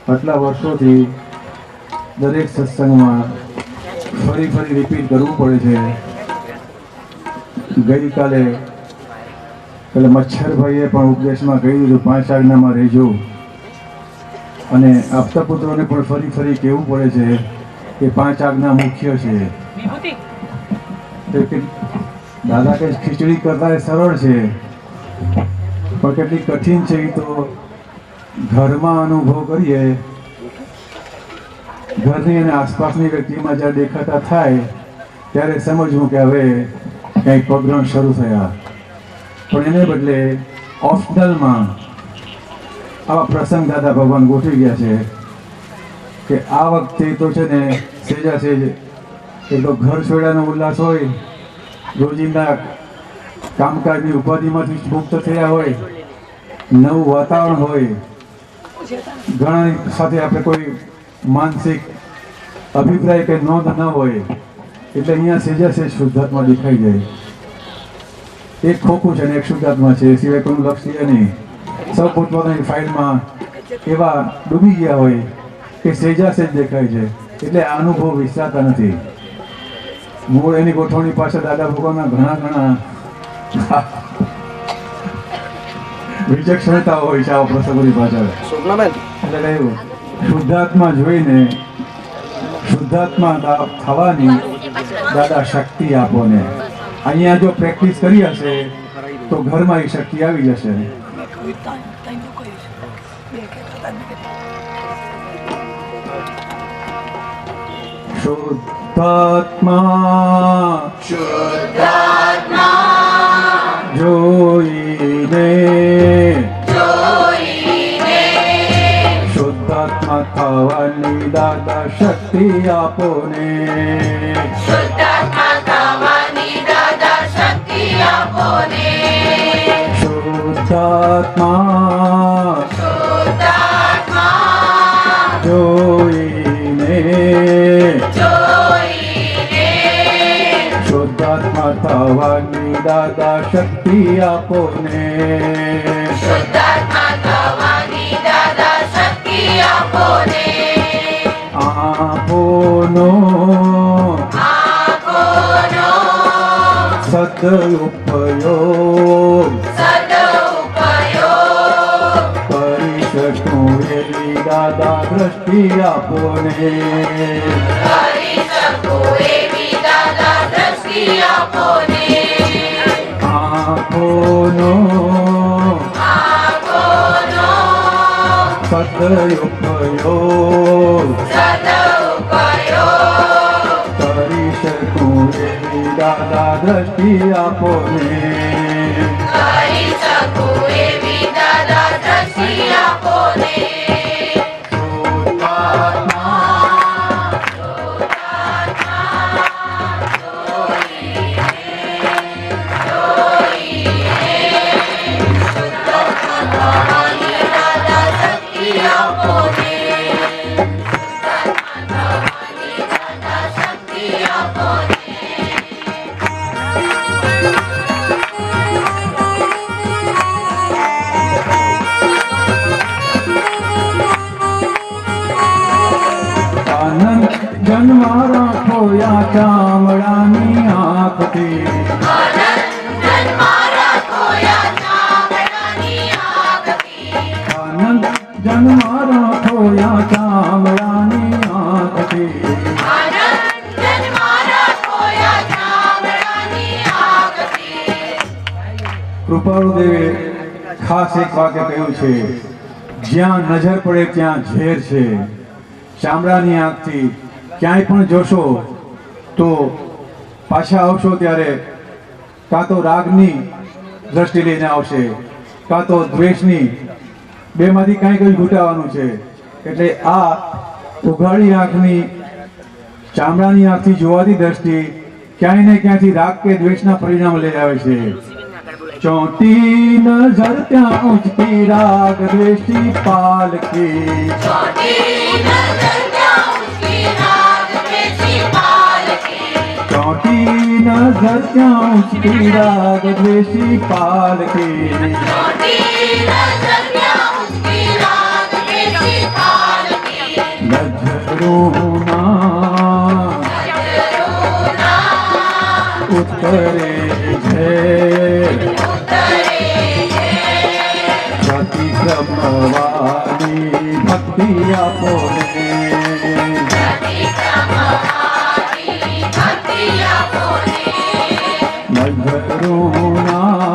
આટલા વર્ષોથી દરેક સત્સંગમાં ફરી રિપીટ કરવું પડે છે. ગઈકાલે પેલા મચ્છરભાઈએ પણ ઉપદેશમાં કહી દીધું 5 આજ્ઞામાં રહેજો, અને આપતા પુત્રોને પણ ફરી કહેવું પડે છે કે 5 આજ્ઞા મુખ્ય છે. દાદા કે ખીચડી કરતા એ સરળ છે, પણ કેટલી કઠિન છે એ તો ઘરમાં અનુભવ કરીએ. ઘરની અને આસપાસની વ્યક્તિમાં જ્યારે દેખાતા થાય ત્યારે સમજવું કે હવે કંઈક પગરણ શરૂ થયા. પણ એને બદલે ઓપ્શનલમાં આવા પ્રસંગ દાદા ભગવાન ગોઠવી ગયા છે કે આ વખતે તો છે ને સેજા સેજ એક તો ઘર છોડ્યાનો ઉલ્લાસ હોય, રોજિંદા કામકાજની ઉપાધિમાંથી મુક્ત થયા હોય, નવું વાતાવરણ હોય, ઘણા સાથે આપણે કોઈ માનસિક અભિપ્રાય કે નોંધ ન હોય, એટલે અહીંયા સેજા સેજ શુદ્ધાત્મા દેખાઈ જાય. એક ખોખું છે ને એક શુદ્ધાત્મા છે, સિવાય કોઈનું લક્ષ્ય નહીં. સૌ પોતપોતાની ફાઇલમાં એવા ડૂબી ગયા હોય કે સેજા સેજ દેખાય છે, એટલે આ અનુભવ વિસરાતા નથી. મૂળ એની ગોઠવણી પાછળ દાદા ભગવાનના ઘણા વિચક્ષણતા હોય છે આવા પ્રસંગોની પાછળ. એટલે કહ્યું શુદ્ધાત્મા જોઈને શુદ્ધાત્મા થવાની દાદા શક્તિ આપો ને. અહીંયા જો પ્રેક્ટિસ કરી હશે તો ઘરમાં એ શક્તિ આવી જશે. શુદ્ધાત્મા જોઈને શુદ્ધાત્મા થવાની દાદા શક્તિ આપો ને. શુદ્ધાત્મા જોઈને શુદ્ધાત્મા થવાની દાદા શક્તિ આપો ને. આપોનો સદઉપયોગ કરી શકું એવી દાદા દ્રષ્ટિ આપો ને. આપોનો સદઉપયોગ કરી શકું એવી દાદા દ્રષ્ટિ આપો ને. જન્મારા ખોયા ચામડાની આંખથી, આનંદ જન્મારા ખોયા ચામડાની આંખથી. કૃપાળુદેવે ખાસ એક વાક્ય કહ્યું છે, જ્યાં નજર પડે ત્યાં ઝેર છે. ચામડાની આંખથી ક્યાંય પણ જોશો તો પાછા આવશો ત્યારે કાં તો રાગની દ્રષ્ટિ લઈને આવશે, કાં તો દ્વેષની. બેમાંથી કાંઈ કંઈ ઘૂંટાવાનું છે. એટલે આ ઉઘાડી આંખની ચામડાની આંખથી જોવાતી દ્રષ્ટિ ક્યાંય ને ક્યાંથી રાગ કે દ્વેષના પરિણામ લઈ આવે છે. ચોટી નજર ત્યાં ઊંચકી રાગ દ્વેષી પાલકી. ચોટી નજર ત્યાં ઊંચકી રાગ દ્વેષી પાલકી. ઉતરે છે સતી બ્રહ્મવાની ભક્તિ આપો ને નગરુના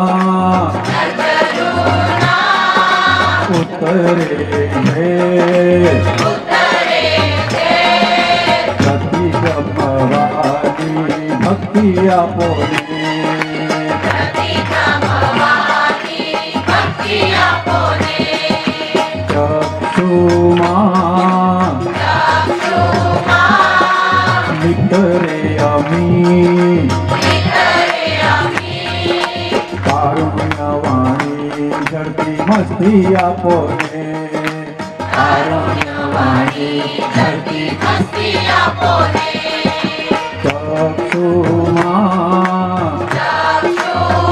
ઉતરે છે સતી બ્રહ્મવાની ભક્તિ આપો ને ચક્ષુમાં નિતરે અમી કારુણ્યવાણી ઝડપી મસ્તી આપો ને કારુણ્યવાણી ઝડપી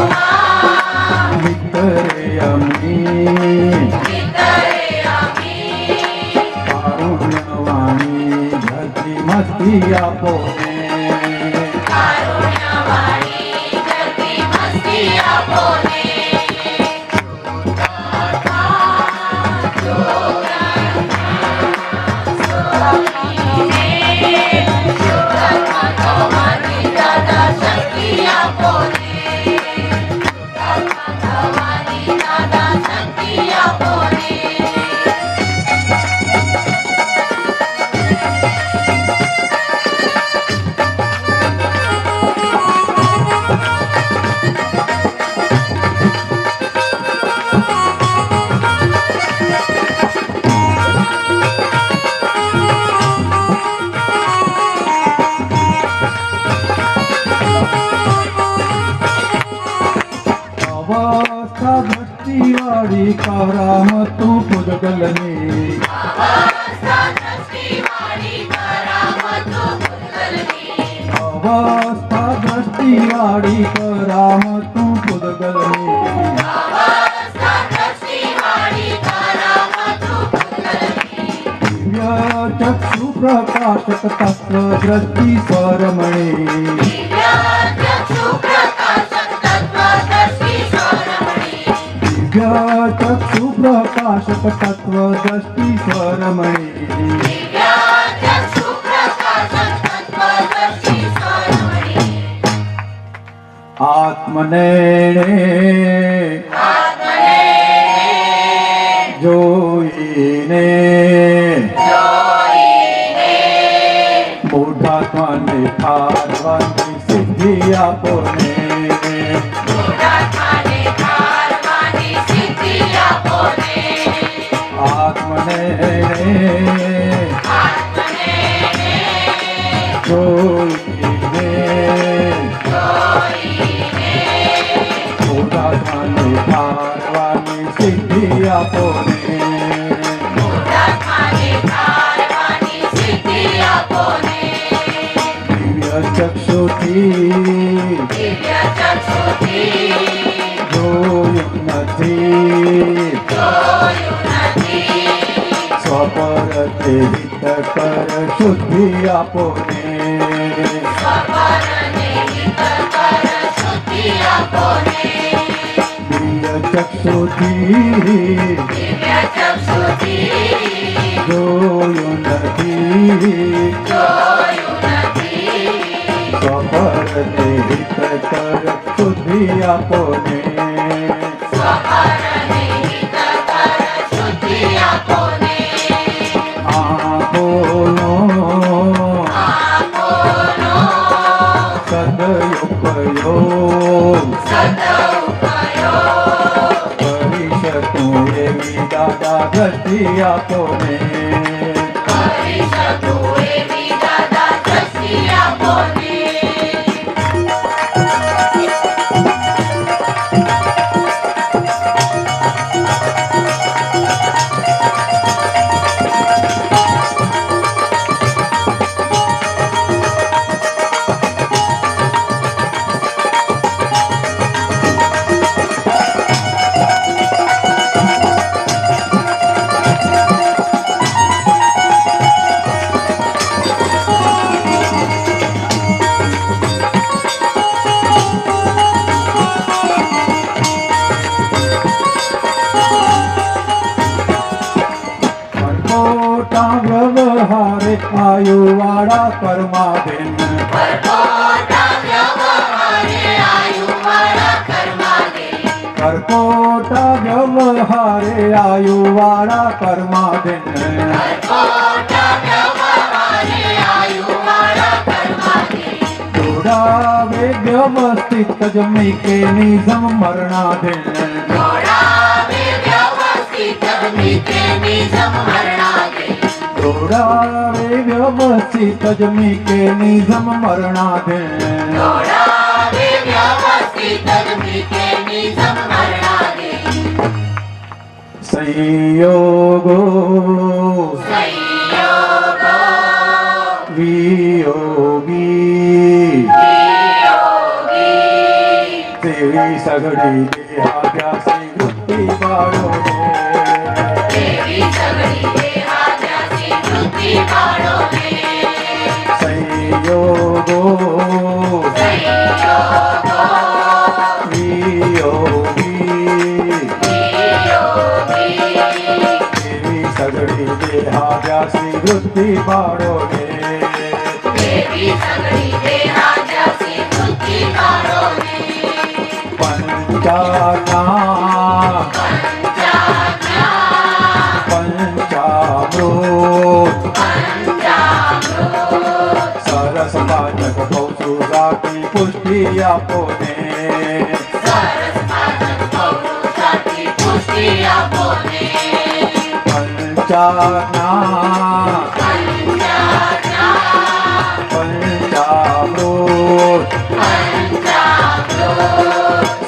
ચક્ષુમાં નિતરે અમી કારુણ્યવાણી ઝડપી મસ્તી આપો ને અવસ્થા દ્રષ્ટિવાળી કરામતું પૂજગલની અવસ્થા દ્રષ્ટિવાળી કરામતું પૂજગલની દિવ્ય ચક્ષુ પ્રકાશક તત્વ દ્રષ્ટિ સ્વરમણી દિવ્ય ચક્ષુ પ્રકાશક તત્વ દ્રષ્ટિ સ્વરમણી આત્મને જોઈને મૂઢાત્માને ઠારવાની સિદ્ધિ આપો ને આત્મને જોઈને મૂઢાત્માને ઠારવાની સિદ્ધિ આપો ને દિવ્ય ચક્ષુથી જોયું નથી સ્વપરતે હિત કર શુદ્ધિ આપો ને દિવ્ય ચક્ષુથી જોયું નથી સ્વપરતે હિત કર શુદ્ધિ આપો ને આંખોનો સદુપયોગ કરી શકું એવી દાદા દ્રષ્ટિ આપો ને પરપોટા વ્યવહારે આયુવાળા કર્માધીન પરપોટા વ્યવહારે આયુવાળા કર્માધીન પરપોટા વ્યવહારે આયુવાળા કર્માધીન પરપોટા વ્યવહારે આયુવાળા કર્માધીન જોડાવે વ્યવસ્થિત જમી કે નિઝમ મરણાધીન જોડાવે વ્યવસ્થિત મિતે નિઝમ મરણાધીન જોડાવે વ્યવસ્થિત જમી કે નિઝમ મરણાધીન જોડાવે વ્યવસ્થિત મિતે નિઝમ મરણાધીન સંયોગો સંયોગો વિયોગી વિયોગી તેવી સઘળી દેહાદ્યાસી વૃત્તિ વાળોને દેવી સગળી દેહાદ્યાસી વૃત્તિ વાળોને સંયોગો સંયોગો વિયોગી વિયોગી તેવી સઘળી દેહાદ્યાસી વૃત્તિ વાળોને દેવી સગળી દેહાદ્યાસી વૃત્તિ વાળોને પંચાના પંચામૃત સરસ પાચક કૌશુ રાતી પુષ્ટિ આપોને પંચાના પંચામૃત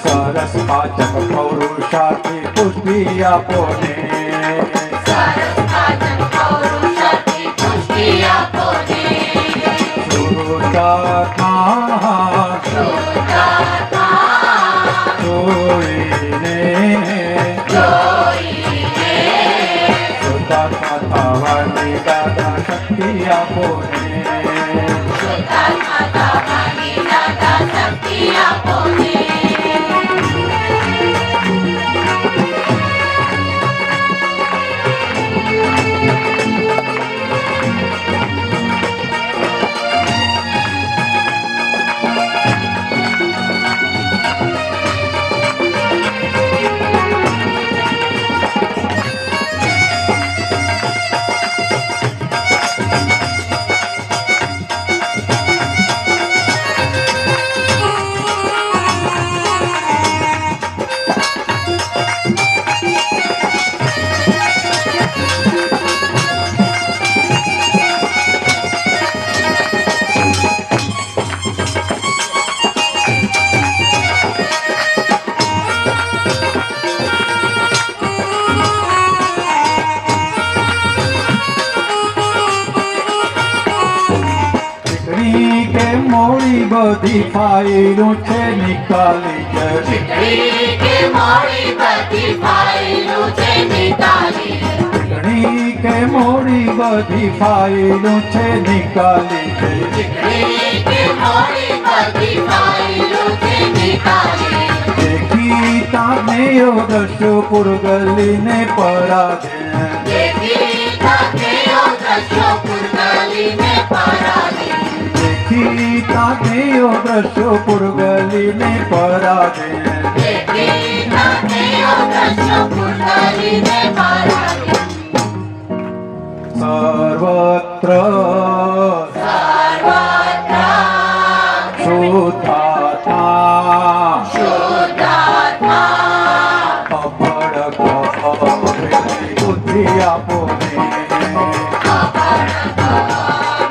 સરસ પાચક પૌરુષાથી પુષ્ટિ આપોને સુરતાત્મા જોઈને સુરતાત્મા થવાની દાદા શક્તિ આપોને મોડી બધી ફાઇલું છે નિકાલી જ ચીકણી કે મોડી બધી ફાઇલું છે નિકાલી ચીકણી કે મોડી બધી ફાઇલું છે નિકાલી જ ચીકણી કે મોડી બધી ફાઇલું છે નિકાલી દેખી તામેયો દસ્યો પુરગલીને પરાધે દેખી તાકેયો દ્રશ્યો પુરગલીને પરાધે દેખી તામેયો દસ્યો પુરગલીને પરાધે દેખી તાકેયો દ્રશ્યો પુરગલીને પરાધે સર્વત્ર સર્વત્ર શુદ્ધાત્મા શુદ્ધાત્મા અભડક અભેદી બુદ્ધિ આપોને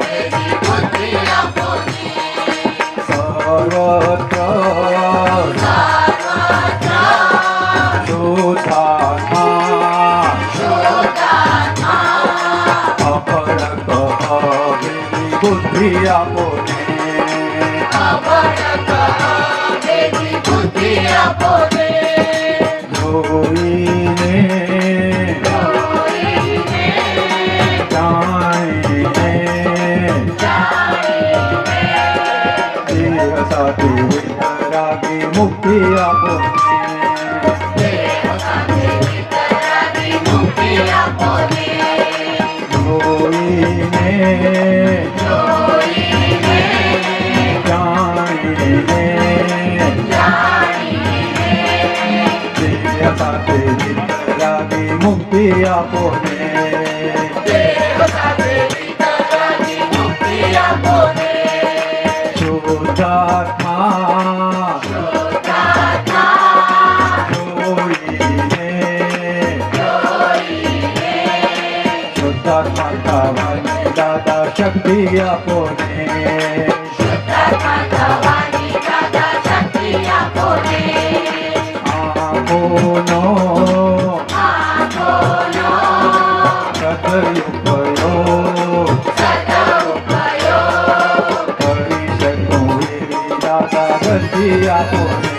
મેરી બુદ્ધિ આપોને સર્વત્ર શુદ્ધાત્મા અભડક અભેદી બુદ્ધિ આપોને જોઈને જાણીને દેહ સાથે વિતરાગી મુક્તિ આપોને જોઈને જોઈને જાણીને જાણીને દેહ સાથે વિતરાગી મુક્તિ આપો ને દેવ સાથે વિતરાગી મુક્તિ આપો ને શુદ્ધાત્મા શુદ્ધાત્મા જોઈને જોઈને શુદ્ધાત્મા થવાની દાદા શક્તિ આપો ને શુદ્ધાત્મા થવાની દાદા શક્તિ આપો ને આપોનો આંખોનો સદુપયોગ સદુપયોગ કરી શકું એવી દાદા ગતિ આપો ને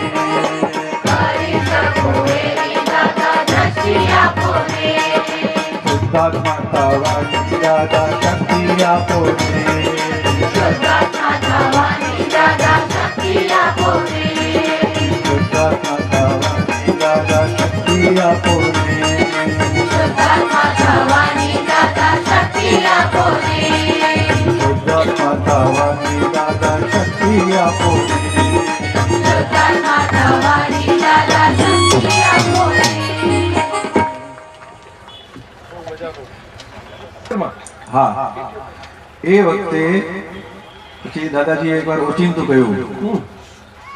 કરી શકો એવી દાદા દ્રષ્ટિ આપો ને શુદ્ધાત્મા થવાની દાદા શક્તિ આપો ને શુદ્ધાત્મા થવાની દાદા શક્તિ આપો ને શુદ્ધાત્મા થવાની દાદા શક્તિ આપો ને શુદ્ધાત્મા થવાની દાદા શક્તિ આપો ને શુદ્ધાત્મા થવાની દાદા શક્તિ આપો ને શુદ્ધાત્મા થવાની દાદા શક્તિ આપો ને હા એ વખતે પછી દાદાજીએ એકવાર ઓચિંતું કહ્યું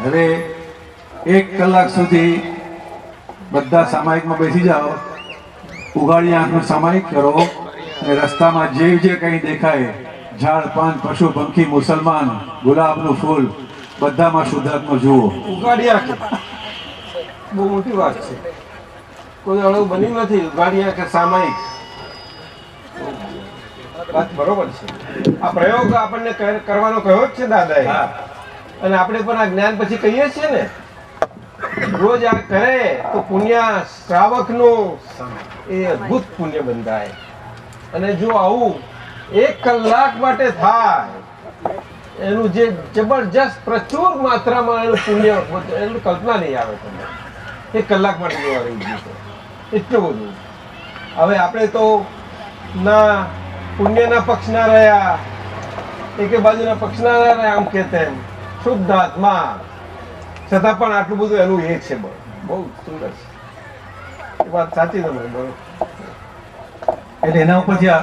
હવે 1 કલાક સુધી બધા સામાયિકમાં બેસી જાઓ ઉઘાડી આંખનું સામાયિક કરો અને રસ્તામાં જે કંઈ દેખાય ઝાડ પાન પશુ પંખી મુસલમાન ગુલાબનું ફૂલ બધામાં શુદ્ધાત્મા જુઓ ઉગાડી આંખે બહુ મોટી વાત છે કોઈ અળવું બન્યું નથી ઉગાડી આંખે સામાયિક વાત બરોબર છે આ પ્રયોગ આપણને કરવાનો કહ્યો જ છે દાદાએ અને આપણે પણ આ જ્ઞાન પછી કહીએ છીએ ને રોજ આ કરે તો પુણ્ય શ્રાવકનું એ અદ્ભુત પુણ્ય બંધાય અને જો આવું 1 કલાક માટે થાય એનું જે જબરજસ્ત પ્રચુર માત્રામાં એનું પુણ્ય એનું કલ્પના નહીં આવે તમને 1 કલાક માટે જોવા રહી ગયું તો એટલું બધું હવે આપણે તો ના પુણ્યના પક્ષના રહ્યા એકે બાજુના પક્ષના રહ્યા આમ કે તેમ શુદ્ધ આત્મા છતાં પણ આટલું બધું એનું એ છે બહુ સુંદર છે એ વાત સાચી તમે બરોબર એટલે એના ઉપરથી આ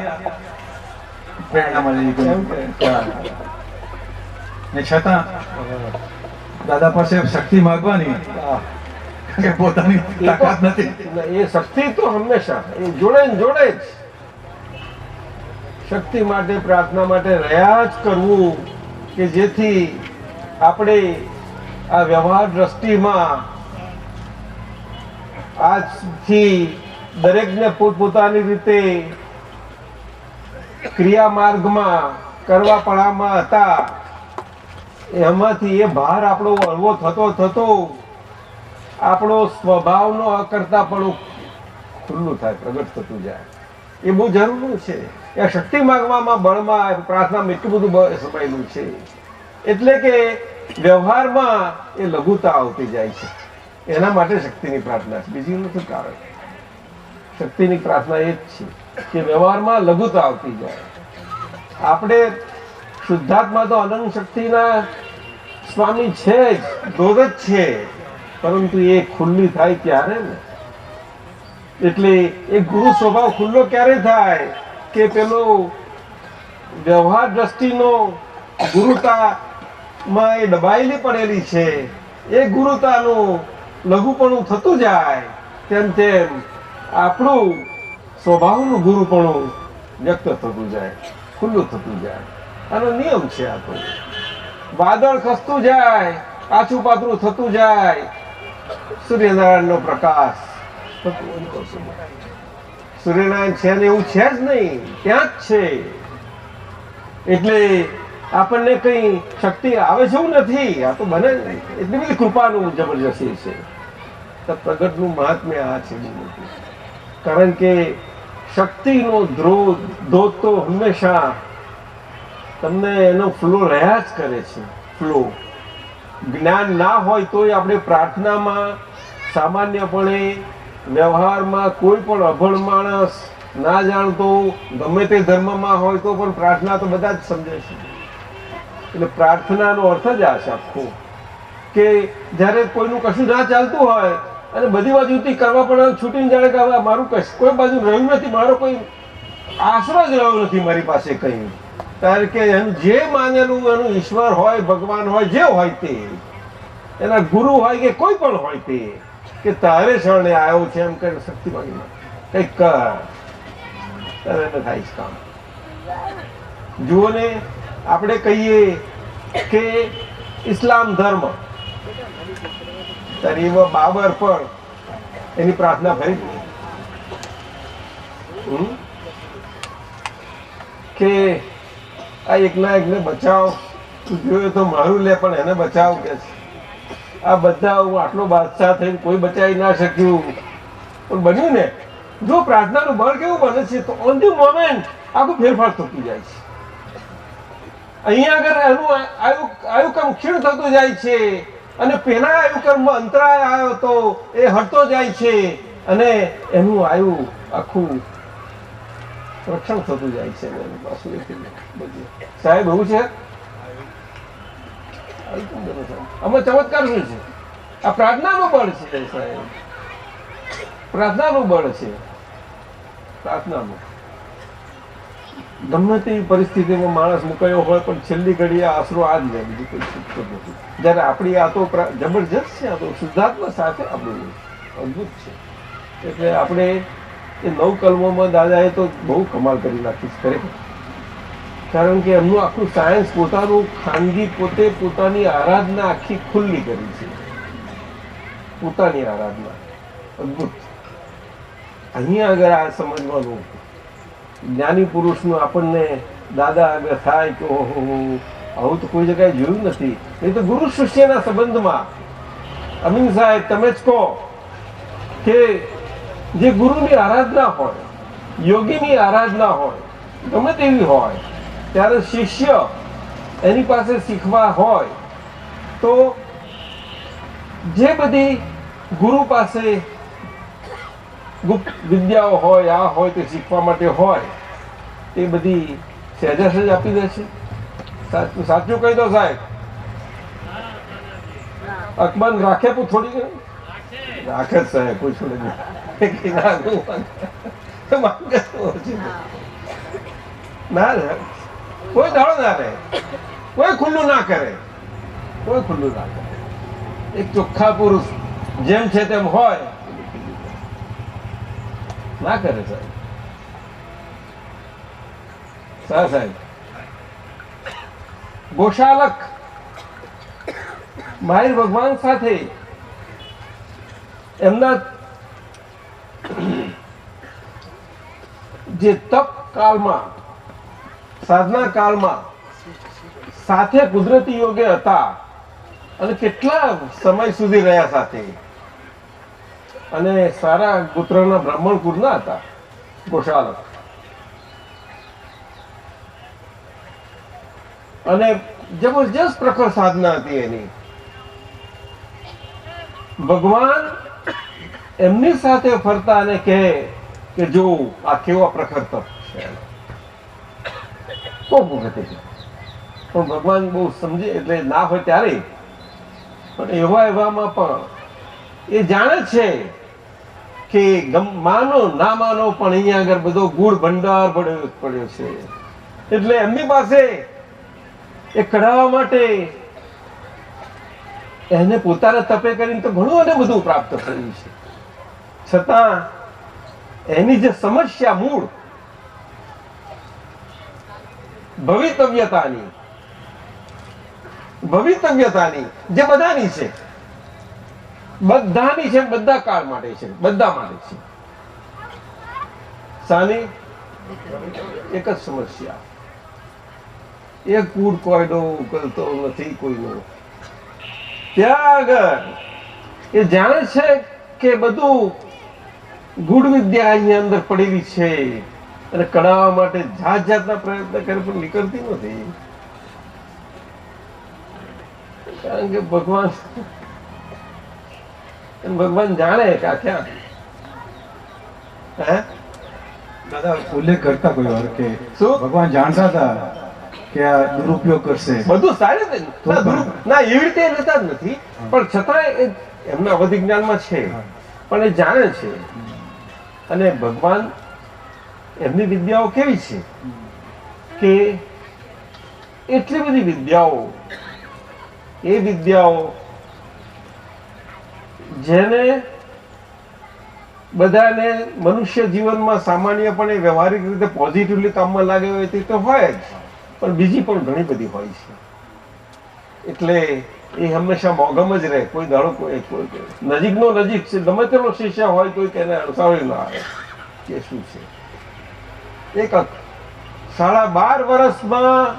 પ્રેરણા મળી એમ કે ને છતાં દાદા પાસે શક્તિ માંગવાની હા. કે પોતાની તાકાત નથી એ શક્તિ તો હંમેશા એ જોડે ને જોડે જ શક્તિ માટે પ્રાર્થના માટે રહ્યા જ કરવું કે જેથી આપણે આ વ્યવહાર દ્રષ્ટિમાં આજથી દરેકને પોતપોતાની રીતે ક્રિયા માર્ગમાં કરવાપણામાં હતા એમાંથી એ ભાર આપણો હળવો થતો થતો આપણો સ્વભાવનો અકર્તાપણું ખુલ્લું થાય પ્રગટ થતું જાય એ બહુ જરૂરી છે એ શક્તિ માગવામાં બળમાં પ્રાર્થનામાં એટલું બધું સમાયેલું છે એટલે કે વ્યવહારમાં એ લઘુતા આવતી જાય છે એના માટે શક્તિની પ્રાર્થના છે બીજી નથી કારણ શક્તિની પ્રાર્થના એ જ છે કે વ્યવહારમાં લઘુતા આવતી જાય આપણે શુદ્ધાત્મા તો અનંત શક્તિના સ્વામી છે જ દોર જ છે પરંતુ એ ખુલ્લી થાય ત્યારે ને એટલે એ ગુરુ સ્વભાવ ખુલ્લો ક્યારે થાય કે પેલો વ્યવહાર દ્રષ્ટિનો ગુરુતામાં એ દબાયેલી પડેલી છે એ ગુરુતાનું લઘુપણું થતું જાય તેમ તેમ આપણું સ્વભાવનું ગુરુપણું વ્યક્ત થતું જાય ખુલ્લું થતું જાય આનો નિયમ છે આ તો વાદળ ખસતું જાય આછું પાતળું થતું જાય સૂર્યનારાયણનો પ્રકાશ સૂર્યનારાયણ છે ને એવું છે જ નહીં ત્યાં જ છે એટલે આપણને કઈ શક્તિ આવે છે એવું નથી આ તો બને એટલી બધી કૃપાનું જબરજસ્તી છે તો પ્રગટનું મહાત્મ્ય આ છે બહુ મોટું કારણ કે શક્તિનો ધોધ તો હંમેશા તમને એનો ફ્લો રહ્યા જ કરે છે ફ્લો જ્ઞાન ના હોય તોય આપણે પ્રાર્થનામાં સામાન્યપણે વ્યવહારમાં કોઈ પણ અભણ માણસ ના જાણતો ગમે તે ધર્મમાં હોય તો પણ પ્રાર્થના તો બધા જ સમજે છે. એટલે પ્રાર્થનાનો અર્થ જ આ છે આખો, કે જ્યારે કોઈનું કશું ના ચાલતું હોય અને બધી બાજુથી કરવા પણ છૂટીને જાણે કે હવે મારું કોઈ બાજુ રહ્યું નથી, મારો કોઈ આશરો જ રહ્યો નથી મારી પાસે કંઈ. કારણ કે એનું જે માનેલું એનું ઈશ્વર હોય, ભગવાન હોય, જે હોય તે, એના ગુરુ હોય કે કોઈ પણ હોય તે, કે તારે શરણે આવ્યો છે એમ કરીને શક્તિ માંગી કંઈક કર, તારે એને થાય છે કામ. જુઓ ને, આપણે કહીએ કે ઇસ્લામ ધર્મ, ત્યારે એવા બાબર પણ એની પ્રાર્થના કરી કે આ એકના એકને બચાવ, તું જોયો તો મારું લે પણ એને બચાવ કે છે. આ બધા હું આટલો બાદશાહ થઈને કોઈ બચાવી ના શક્યું, પણ બન્યું ને. જો પ્રાર્થનાનું બળ કેવું બને છે તો ઓન ધી મોમેન્ટ આખું ફેરફાર થતું જાય છે. અહીંયા આગળ એનું આયુકર્મ ક્ષીણ થતું જાય છે અને પેલા આયુકર્મમાં અંતરાય આવ્યો તો એ હટતો જાય છે અને એનું આયુ આખું રક્ષણ થતું જાય છે. સાહેબ એવું છે આમાં ચમત્કાર શું છે? આ પ્રાર્થનાનું બળ છે સાહેબ, પ્રાર્થનાનું બળ છે. પ્રાર્થનાનું ગમે તેવી પરિસ્થિતિમાં માણસ મુકાયો હોય પણ છેલ્લી ઘડીએ આશરો આ જ લે, બીજું કોઈ છૂટતો નથી. જ્યારે આપણી આ તો જબરજસ્ત છે, આ તો શુદ્ધાત્મા સાથે આપણું અદભુત છે. એટલે આપણે એ 9 કલમોમાં દાદાએ તો બહુ કમાલ કરી નાખી છે ખરેખર. કારણ કે એમનું આખું સાયન્સ પોતાનું ખાનગી, પોતે પોતાની આરાધના આખી ખુલ્લી કરી છે. પોતાની આરાધના અદભુત. અહીંયા આગળ આ સમજવાનું જ્ઞાની પુરુષનું આપણને દાદા આગળ થાય કે ઓહો આવું તો કોઈ જગ્યાએ જોયું નથી. નહીં તો ગુરુ શિષ્યના સંબંધમાં અમીન સાહેબ તમે જ કહો કે જે ગુરુની આરાધના હોય, યોગીની આરાધના હોય, ગમે તેવી હોય, ત્યારે શિષ્ય એની પાસે શીખવા હોય તો જે બધી ગુરુ પાસે ગુપ્ત વિદ્યાઓ હોય, આ હોય તે શીખવા માટે હોય, એ બધી સહેજા સહેજ આપી દે છે. સાચું કહી દો સાહેબ, અકબંધ રાખે પણ થોડી રાખે જ સાહેબ, કોઈ છોડે નહીં. ના કોઈ દાડો ના રહે, કોઈ ખુલ્લું ના કરે, કોઈ ખુલ્લું ના કરે. એક ચોખ્ખા પુરુષ જેમ છે તેમ હોય ના કરે સાહેબ. સાહેબ ગોશાલક માહિર ભગવાન સાથે એમના જે તપ કાળમાં, સાધના કાળમાં સાથે કુદરતી યોગે હતા અને કેટલા સમય સુધી રહ્યા સાથે, અને સારા ગોત્રના બ્રાહ્મણ કુળના હતા ગોશાલક. અને જબરજસ્ત પ્રખર સાધના હતી એની. ભગવાન એમની સાથે ફરતા અને કહે કે જો આ કેવા પ્રખર તપ છે. પણ ભગવાન બહુ સમજે એટલે ના હોય ત્યારે પણ એવામાં પણ એ જાણે છે કે માનો ના માનો પણ અહીંયા આગળ બધો ગુણ ભંડાર પડ્યો છે. એટલે એમની પાસે એ કઢાવવા માટે એને પોતાના તપે કરીને તો ઘણું અને બધું પ્રાપ્ત થયું છે. છતાં એની જે સમસ્યા મૂળ ભવિતવ્યતાની જે બધાની છે, બધાની છે, બધા કાળ માટે છે, બધા માટે છે. સાની એક જ સમસ્યા, એક કૂડ કોયડો ઉકલતો નથી કોઈનો. ત્યાં આગળ એ જાણે છે કે બધું ગુડ વિદ્યા એની અંદર પડેલી છે અને કઢાવવા માટે જાત જાતના પ્રયત્ન કરે પણ નીકળતી નથી. કારણ કે ભગવાન જાણે કે આ ક્યાં દાદા ઉલ્લેખ કરતા કોઈ વાર કે શું? ભગવાન જાણતા હતા કે આ દુરુપયોગ કરશે બધું સારી રીતે તો પણ. ના એવી રીતે લેતા જ નથી, પણ છતાંય એમના અવધિ જ્ઞાનમાં છે, પણ એ જાણે છે. અને ભગવાન એમની વિદ્યાઓ કેવી છે કે એટલી બધી વિદ્યાઓ, એ વિદ્યાઓ જેને બધાને મનુષ્ય જીવનમાં સામાન્યપણે વ્યવહારિક રીતે પોઝિટિવલી કામમાં લાગે હોય તે તો હોય જ, પણ બીજી પણ ઘણી બધી હોય છે. એટલે એ હંમેશા મોગમ જ રહે. કોઈ દાડો કોઈ નજીકનો નજીક છે, ગમે તેનો શિષ્ય હોય તો એને અડસાવી ના આવે કે શું છે. એક 12.5 વર્ષમાં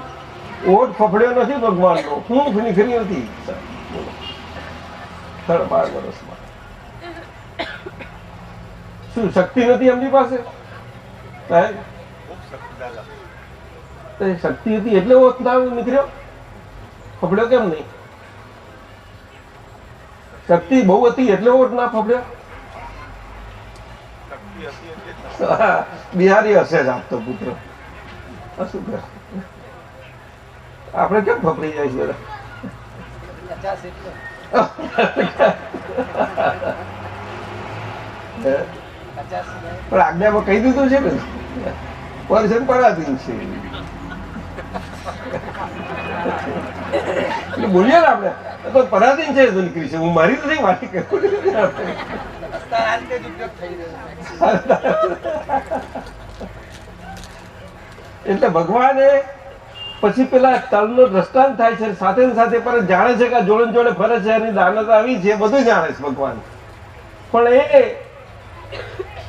ઓટ ફફડ્યો નથી ભગવાનનો, હું નીકળી નથી 12.5 વર્ષમાં. શું શક્તિ નથી એમની પાસે? સાહેબ, તો એ શક્તિ હતી એટલે ઓટ ના નીકળ્યો, ફફડ્યો કેમ નહીં? શક્તિ બહુ હતી એટલે ઓટ ના ફફડ્યો? બિહારી હશે જ આપતો પુત્ર. શું કરે આપણે કેમ ફફડી જાય છે બધા? પણ આજ્ઞામાં કહી દીધું છે ને, વર્ષન પરાધીન છે એટલે બોલીએ ને આપણે તો પરાધીન છે નીકળી છે. હું મારી નથી વાતી કરું. એટલે ભગવાને પછી પેલા તલનો દ્રષ્ટાંત થાય છે, સાથે ને સાથે પણ જાણે છે કે જોડે જોડે ફરે છે, એની દાનત આવી છે, બધું જાણે છે ભગવાન. પણ એ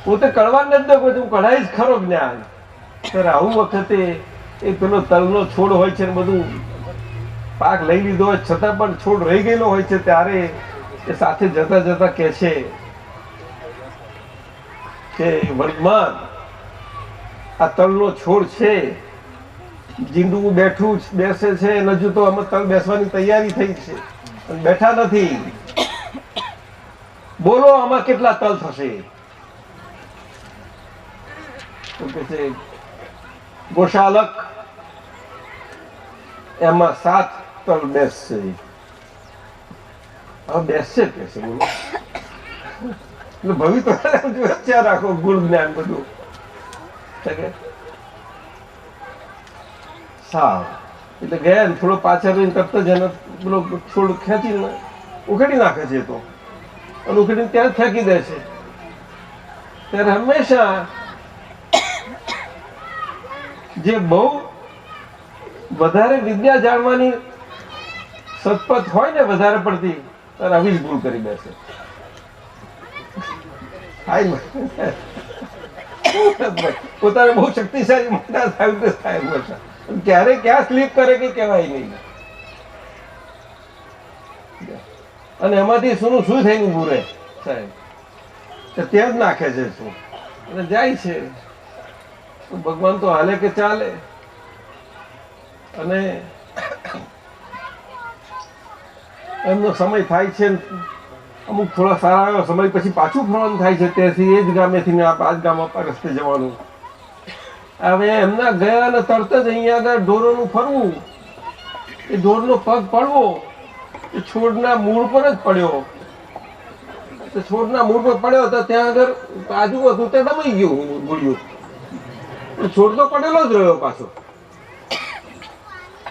પોતે કળવા નથી દો, હું કઢાઈ જ ખરો જ્ઞાન. ત્યારે આવું વખતે એ પેલો તલનો છોડ હોય છે ને બધું પાક લઈ લીધો હોય છતાં પણ છોડ રહી ગયેલો હોય છે, ત્યારે એ સાથે જતા જતા કહે છે કે વર્તમાન આ તલનો છોડ છે, જીંડું બેઠું બેસે છે, હજુ તો અમે તલ બેસવાની તૈયારી થઈ છે, પણ બેઠા નથી. બોલો આમાં કેટલા તલ થશે? તો કે છે ગોશાલક એમાં 7 તલ બેસશે. હવે બેસશે કે છે બોલો? એટલે ભવિષ્ય વચ્ચે રાખો ગુણ જ્ઞાન બધું. સાવ એટલે ગયા થોડો પાછળ કરતા જ એને પેલો છોડ ખેંચીને ઉખેડી નાખે છે, તો અને ઉખેડીને ત્યાં જ ફેંકી દે છે. ત્યારે હંમેશા જે બહુ વધારે વિદ્યા જાણવાની સતપથ હોય ને વધારે પડતી, ત્યારે આવી જ ભૂલ કરી બેસે. પોતાને બહુ શક્તિશાળી મોટા થાય, ક્યારે ક્યાં સ્લીપ કરે કે કહેવાય નહીં. અને એમાંથી શું થઈને ઊભું રહે સાહેબ, ત્યાં જ નાખે છે શું અને જાય છે. ભગવાન તો હાલે કે ચાલે. અને એમનો સમય થાય છે, અમુક થોડા સારા એવા સમય પછી પાછું ફરવાનું થાય છે, ત્યાંથી એ જ ગામેથી આ જ ગામ રસ્તે જવાનું. હવે એમના ગયા ને તરત જ અહીંયા આગળ ઢોરોનું ફરવું, એ ઢોરનો પગ પડવો એ છોડના મૂળ પર જ પડ્યો. છોડના મૂળ પર પડ્યો તો ત્યાં આગળ કાજુ હતું તે દબાઈ ગયું ગુડિયું. છોડ તો પડેલો જ રહ્યો પાછો.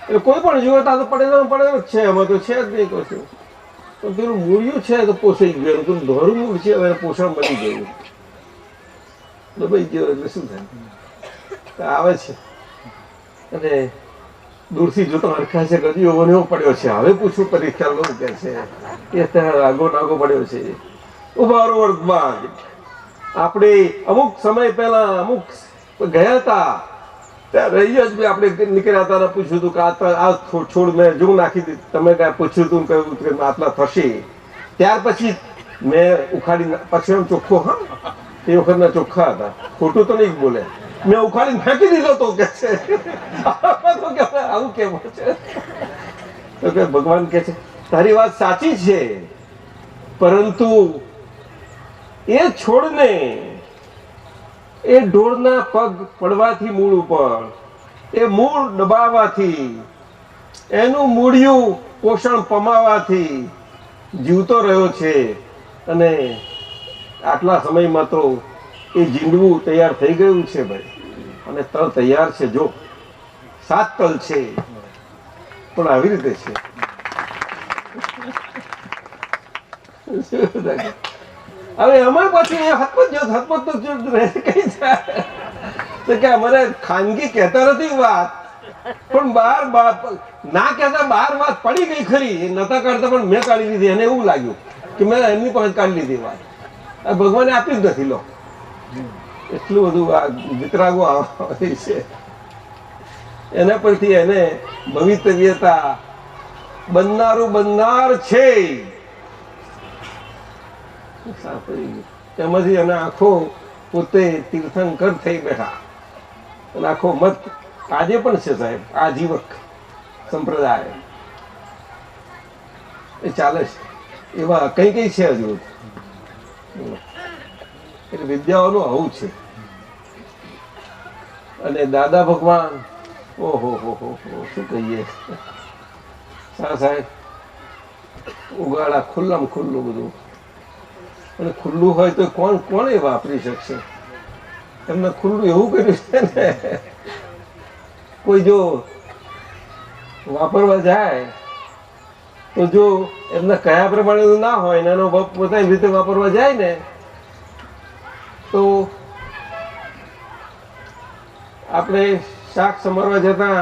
એટલે કોઈ પણ જુઓ તો પડેલો જ છે, એમાં તો છે જ નહીં કશું. તો પેલું મૂળિયું છે તો પોસાઈ ગયું, પેલું ધોરું મૂળ છે હવે પોષણ બની ગયું, દબાઈ ગયો. એટલે શું થાય આવે છે અને દૂરથી જોતો હરખાય છે, કદી એવો એવો પડ્યો છે. હવે પૂછું પરીક્ષા લો કે છે એ ત્યાં આગો નાગો પડ્યો છે. ઉભારો વર્તમાન આપણે અમુક સમય પહેલા અમુક ગયા હતા ત્યારે રહી જ આપણે નીકળ્યા હતા, પૂછ્યું હતું કે આ છોડ મેં જો નાખી દીધું, તમે કાંઈ પૂછ્યું હતું કહ્યું કે આટલા થશે. ત્યાર પછી મેં ઉખાડી પછી એમ ચોખ્ખો, હા એ વખતના ચોખ્ખા હતા, ખોટું તો નહીં બોલે. મેં ઉખાડીને ફેંકી દીધો તો કે છે આવું કેવું છે? તો કે ભગવાન કે છે તારી વાત સાચી છે, પરંતુ એ છોડને એ ઢોરના પગ પડવાથી મૂળ ઉપર, એ મૂળ દબાવવાથી, એનું મૂળિયું પોષણ પમાવવાથી જીવતો રહ્યો છે. અને આટલા સમયમાં તો એ જીંડવું તૈયાર થઈ ગયું છે ભાઈ, અને તળ તૈયાર છે. જો 7 તલ છે, પણ આવી રીતે છે. હવે અમારે પાછી હતપત તો રહે કઈ જાય તો કે અમારે ખાનગી કહેતા નથી વાત, પણ બહાર ના કહેતા બહાર વાત પડી ગઈ ખરી. એ નતા કાઢતા પણ મેં કાઢી લીધી. એને એવું લાગ્યું કે મેં એમની પાસે કાઢી લીધી વાત. આ ભગવાને આપી જ નથી. લો એટલું બધું આ વિતરાગો આવે છે. એના પરથી એને ભવિતવ્યતા બનનારું બનનાર છે. એમાંથી એને આખો પોતે તીર્થંકર થઈ બેઠા. અને આખો મત આજે પણ છે સાહેબ. આજીવક સંપ્રદાય એ ચાલે છે. એવા કઈ કઈ છે હજુ. એટલે વિદ્યાઓનું આવું છે. અને દાદા ભગવાન ઓહો હો શું કહીએ સાહેબ. ઉગાડા ખુલ્લામાં ખુલ્લું બધું. અને ખુલ્લું હોય તો કોણ એ વાપરી શકશે. એમને ખુલ્લું એવું કર્યું છે ને, કોઈ જો વાપરવા જાય તો જો એમને કયા પ્રમાણે ના હોય ને એનો પોતાની રીતે વાપરવા જાય ને તો આપણે શાક સમારવા જતા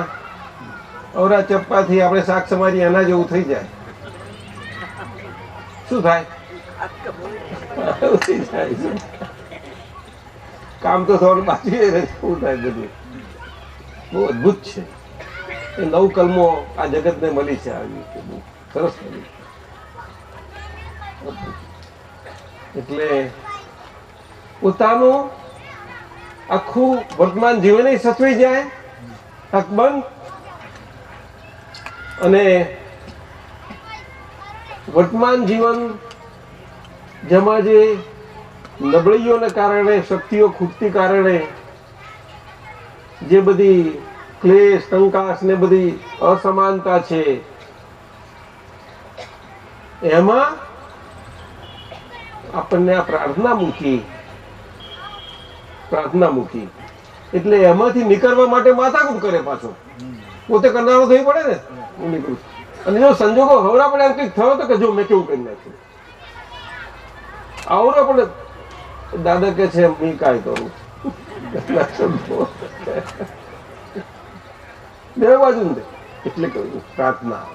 અવરા ચપ્પાથી આપણે શાક સમારી એના જેવું થઈ જાય. શું થાય? કામ તો થોડું બાકી શું થાય. બધું બહુ અદભુત છે. એ 9 કલમો આ જગતને મળી છે. આવી બહુ સરસ મળી. એટલે પોતાનું આખું વર્તમાન જીવન સચવાઈ જાય હકબંધ. અને વર્તમાન જીવન જેમાં જે નબળીઓને કારણે, શક્તિઓ ખૂટતી કારણે જે બધી ક્લેશ, કંકાસ ને બધી અસમાનતા છે, એમાં આપણને આ પ્રાર્થના મૂકી એટલે એમાંથી નીકળવા માટે માથાકૂટ કરે. પાછો પોતે કરનારો થઈ પડે ને. હું નીકળું. અને જો સંજોગો હવરા પડે એમ કંઈક થયો તો કે જો મેં કેવું કરી નાખ્યું. આવરો પણ દાદા કે છે હું કાંઈ કરું. બે બાજુ ને એટલે કહ્યું પ્રાર્થના.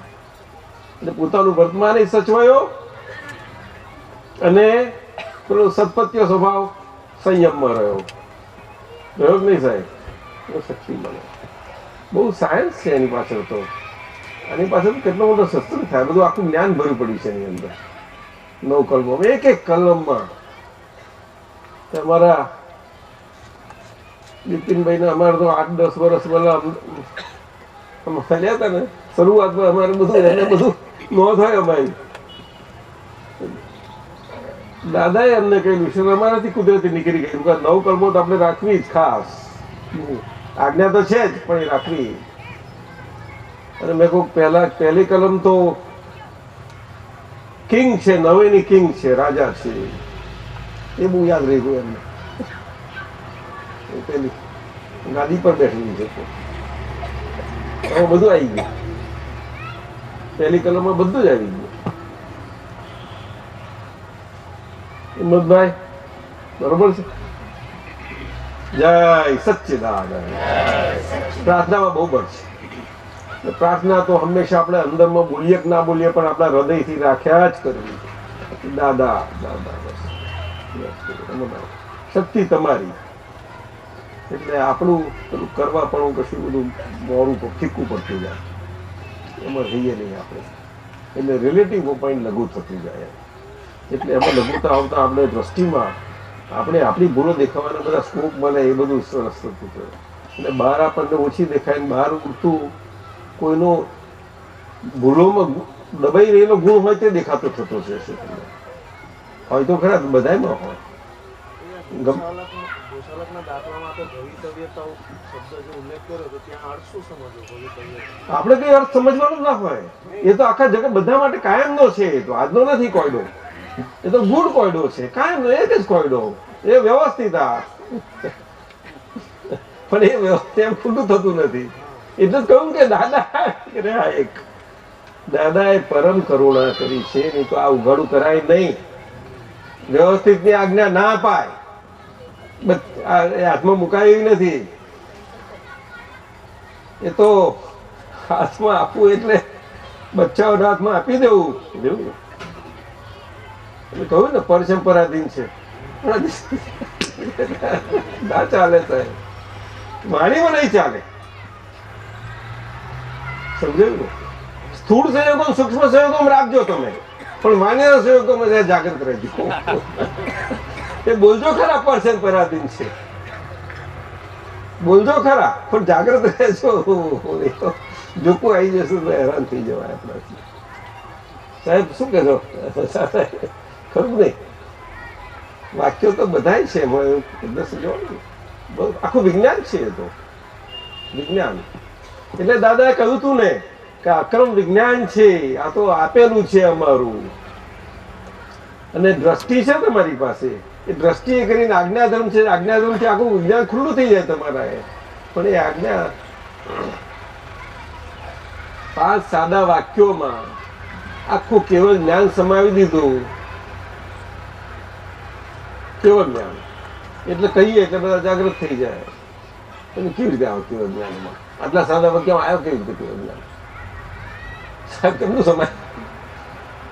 એટલે પોતાનું વર્તમાન સચવાયો અને પેલો સત્પત્ય સ્વભાવ સંયમમાં રહ્યો જ નહીં સાહેબ. શક્તિ મળે. બહુ સાયન્સ છે એની પાછળ. તો આની પાછળ કેટલો મોટો શસ્ત્ર થાય. બધું આખું જ્ઞાન ભર્યું પડ્યું છે એની અંદર. 9 કલમો, એક કલમમાં. તમારા બિપિનભાઈ ને અમારે તો 8-10 વર્ષ પહેલા ફેલ્યા હતા ને, શરૂઆતમાં અમારે બધું એને બધું નોંધ હોય અમારી. દાદાએ અમને કહ્યું છે અમારાથી કુદરતી નીકળી ગયું. 9 કલમો તો આપણે રાખવી જ ખાસ. આજ્ઞા તો છે જ પણ એ રાખવી. અને મેં કહું પહેલી કલમ તો કિંગ છે, 9ની કિંગ છે, રાજા છે. એ બહુ યાદ રહી ગયું એમને. પેલી ગાદી પર બેઠેલી છે. હવે બધું આવી ગયું. પહેલી કલમમાં બધું જ આવી ગયું. હિંમતભાઈ બરોબર છે. જય સચ્ચિદાનંદ. પ્રાર્થનામાં બહુ બળ છે. પ્રાર્થના તો હંમેશા આપણે અંદરમાં બોલીએ કે ના બોલીએ પણ આપણા હૃદયથી રાખ્યા જ કરવી. દાદા દાદા બસ શક્તિ તમારી. એટલે આપણું પેલું કરવા પણ કશું બધું મોડું ફીકું પડતું જાય. એમાં રહીએ નહીં આપણે. એટલે રિલેટિવ પોઈન્ટ લઘુ થતું જાય. એટલે એમાં લઘુતા આવતા આપણે દ્રષ્ટિમાં આપણે આપણી ભૂલો દેખાવાના બધા સ્કોપ મળે. એ બધું સરસ થતું જાય. એટલે બહાર આપણને ઓછી દેખાય. બહાર ઉડતું કોઈનો ભૂલોમાં દબાઈ રહેલો ગુણ હોય તે દેખાતો થતો છે. હોય તો ખરા બધામાં હોય. સલગના દાખલામાં તો ભવિતવ્યતાઓ શબ્દ જે ઉલ્લેખ કર્યો તો ત્યાં અર્થ શું સમજવો ભવિતવ્યતા? આપણે કઈ અર્થ સમજવાનો જ ના હોય. એ તો આખા જગત બધા માટે કાયમનો છે. એ તો આજનો નથી કોયડો. એ તો ગુડ કોયડો છે, કાયમનો એક જ કોયડો. એ વ્યવસ્થિત આ પણ એ વ્યવસ્થિત એમ ખુલ્લું થતું નથી. એટલે જ કહ્યું કે દાદાએ પરમ કરુણા કરી છે. નહીં તો આ ઉઘાડું કરાય નહીં. વ્યવસ્થિત ની આજ્ઞા ના અપાય. હાથમાં મુકાય એવી નથી. એ તો હાથમાં આપવું એટલે બચ્ચાઓના હાથમાં આપી દેવું. એવું કહ્યું ને પરસંપરાધીન છે. ના ચાલે સાહેબ, વાણીમાં નહીં ચાલે. સમજાયું ને? સ્થૂળ સંયોગો સૂક્ષ્મ સંયોગો રાખજો તમે, પણ વાણીના સંયોગોમાં જાગૃત રહેજો. એ બોલજો ખરા પરસંપરાધીન છે, બોલજો ખરા, પણ જાગૃત રહેજો. જોકું આવી જશે તો હેરાન થઈ જવાય આપણાથી. સાહેબ શું કહેશો? ખરું નહીં? વાક્યો તો બધાય છે, આખું વિજ્ઞાન છે. એ તો વિજ્ઞાન એટલે દાદાએ કહ્યું તું ને કે અક્રમ વિજ્ઞાન છે. આ તો આપેલું છે અમારું. અને દ્રષ્ટિ છે તમારી પાસે. એ દ્રષ્ટિ એ કરીને આજ્ઞાધર્મ છે. આજ્ઞાધર્મથી આખું વિજ્ઞાન ખુલ્લું થઈ જાય તમારા. પણ એ આજ્ઞા 5 સાદા વાક્યોમાં આખું કેવળ જ્ઞાન સમાવી દીધું. કેવળ જ્ઞાન એટલે કહીએ એટલે બધા જાગૃત થઈ જાય. તમે કેવી રીતે આવો કેવળ જ્ઞાનમાં? આટલા સાદા વાક્યમાં આવ્યો કેવી રીતે કેવળ જ્ઞાન? સાહેબ કેમનું સમાય?